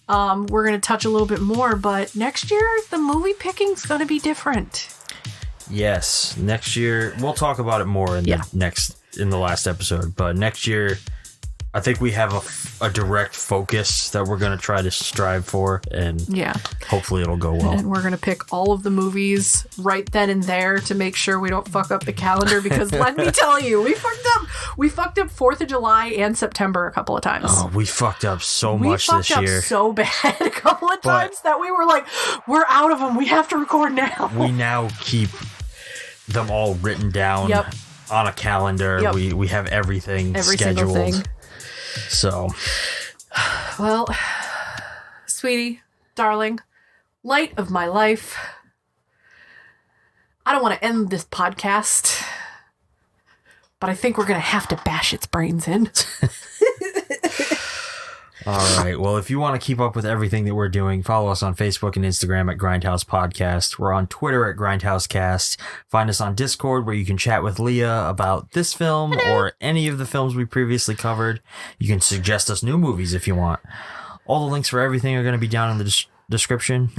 A: we're going to touch a little bit more. But next year, the movie picking's going to be different.
L: Yes. Next year, we'll talk about it more in the last episode. But next year, I think we have a direct focus that we're going to try to strive for, and hopefully it'll go well.
A: And we're going to pick all of the movies right then and there to make sure we don't fuck up the calendar, because let me tell you, we fucked up 4th of July and September a couple of times.
L: Oh, we fucked up so much this year.
A: We fucked up so bad a couple of times that we were like, we're out of them. We have to record now.
L: We now keep them all written down on a calendar. Yep. We have everything scheduled.
A: Single thing.
L: So,
A: well, sweetie, darling, light of my life, I don't want to end this podcast, but I think we're going to have to bash its brains in.
L: All right. Well, if you want to keep up with everything that we're doing, follow us on Facebook and Instagram at Grindhouse Podcast. We're on Twitter at Grindhouse Cast. Find us on Discord, where you can chat with Leah about this film or any of the films we previously covered. You can suggest us new movies if you want. All the links for everything are going to be down in the description.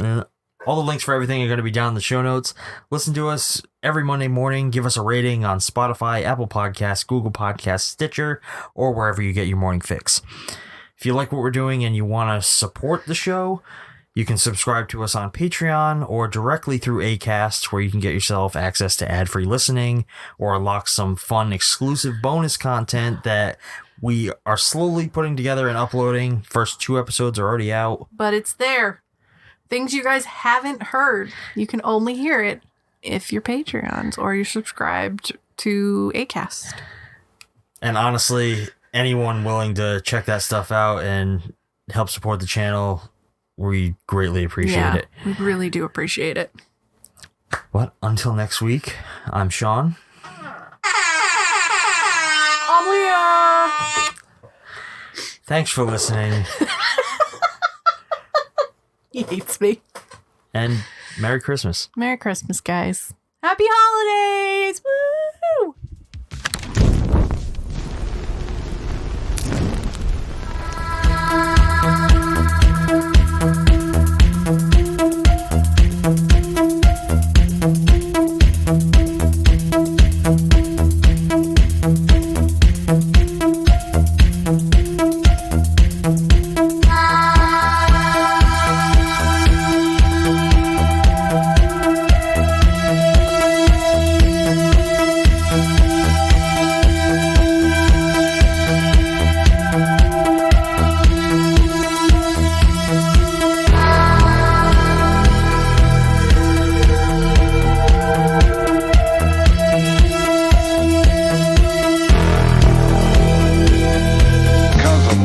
L: All the links for everything are going to be down in the show notes. Listen to us every Monday morning. Give us a rating on Spotify, Apple Podcasts, Google Podcasts, Stitcher, or wherever you get your morning fix. If you like what we're doing and you want to support the show, you can subscribe to us on Patreon or directly through Acast, where you can get yourself access to ad-free listening or unlock some fun exclusive bonus content that We are slowly putting together and uploading. First 2 episodes are already out.
A: But it's there. Things you guys haven't heard. You can only hear it if you're Patreons or you're subscribed to Acast.
L: And honestly, anyone willing to check that stuff out and help support the channel, we greatly appreciate it.
A: We really do appreciate it.
L: But until next week, I'm Shawn.
A: I'm Leah.
L: Thanks for listening.
A: He hates me.
L: And Merry Christmas.
A: Merry Christmas, guys. Happy holidays! Woo!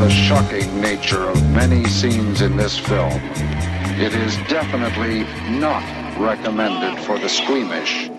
N: Shocking nature of many scenes in this film, it is definitely not recommended for the squeamish.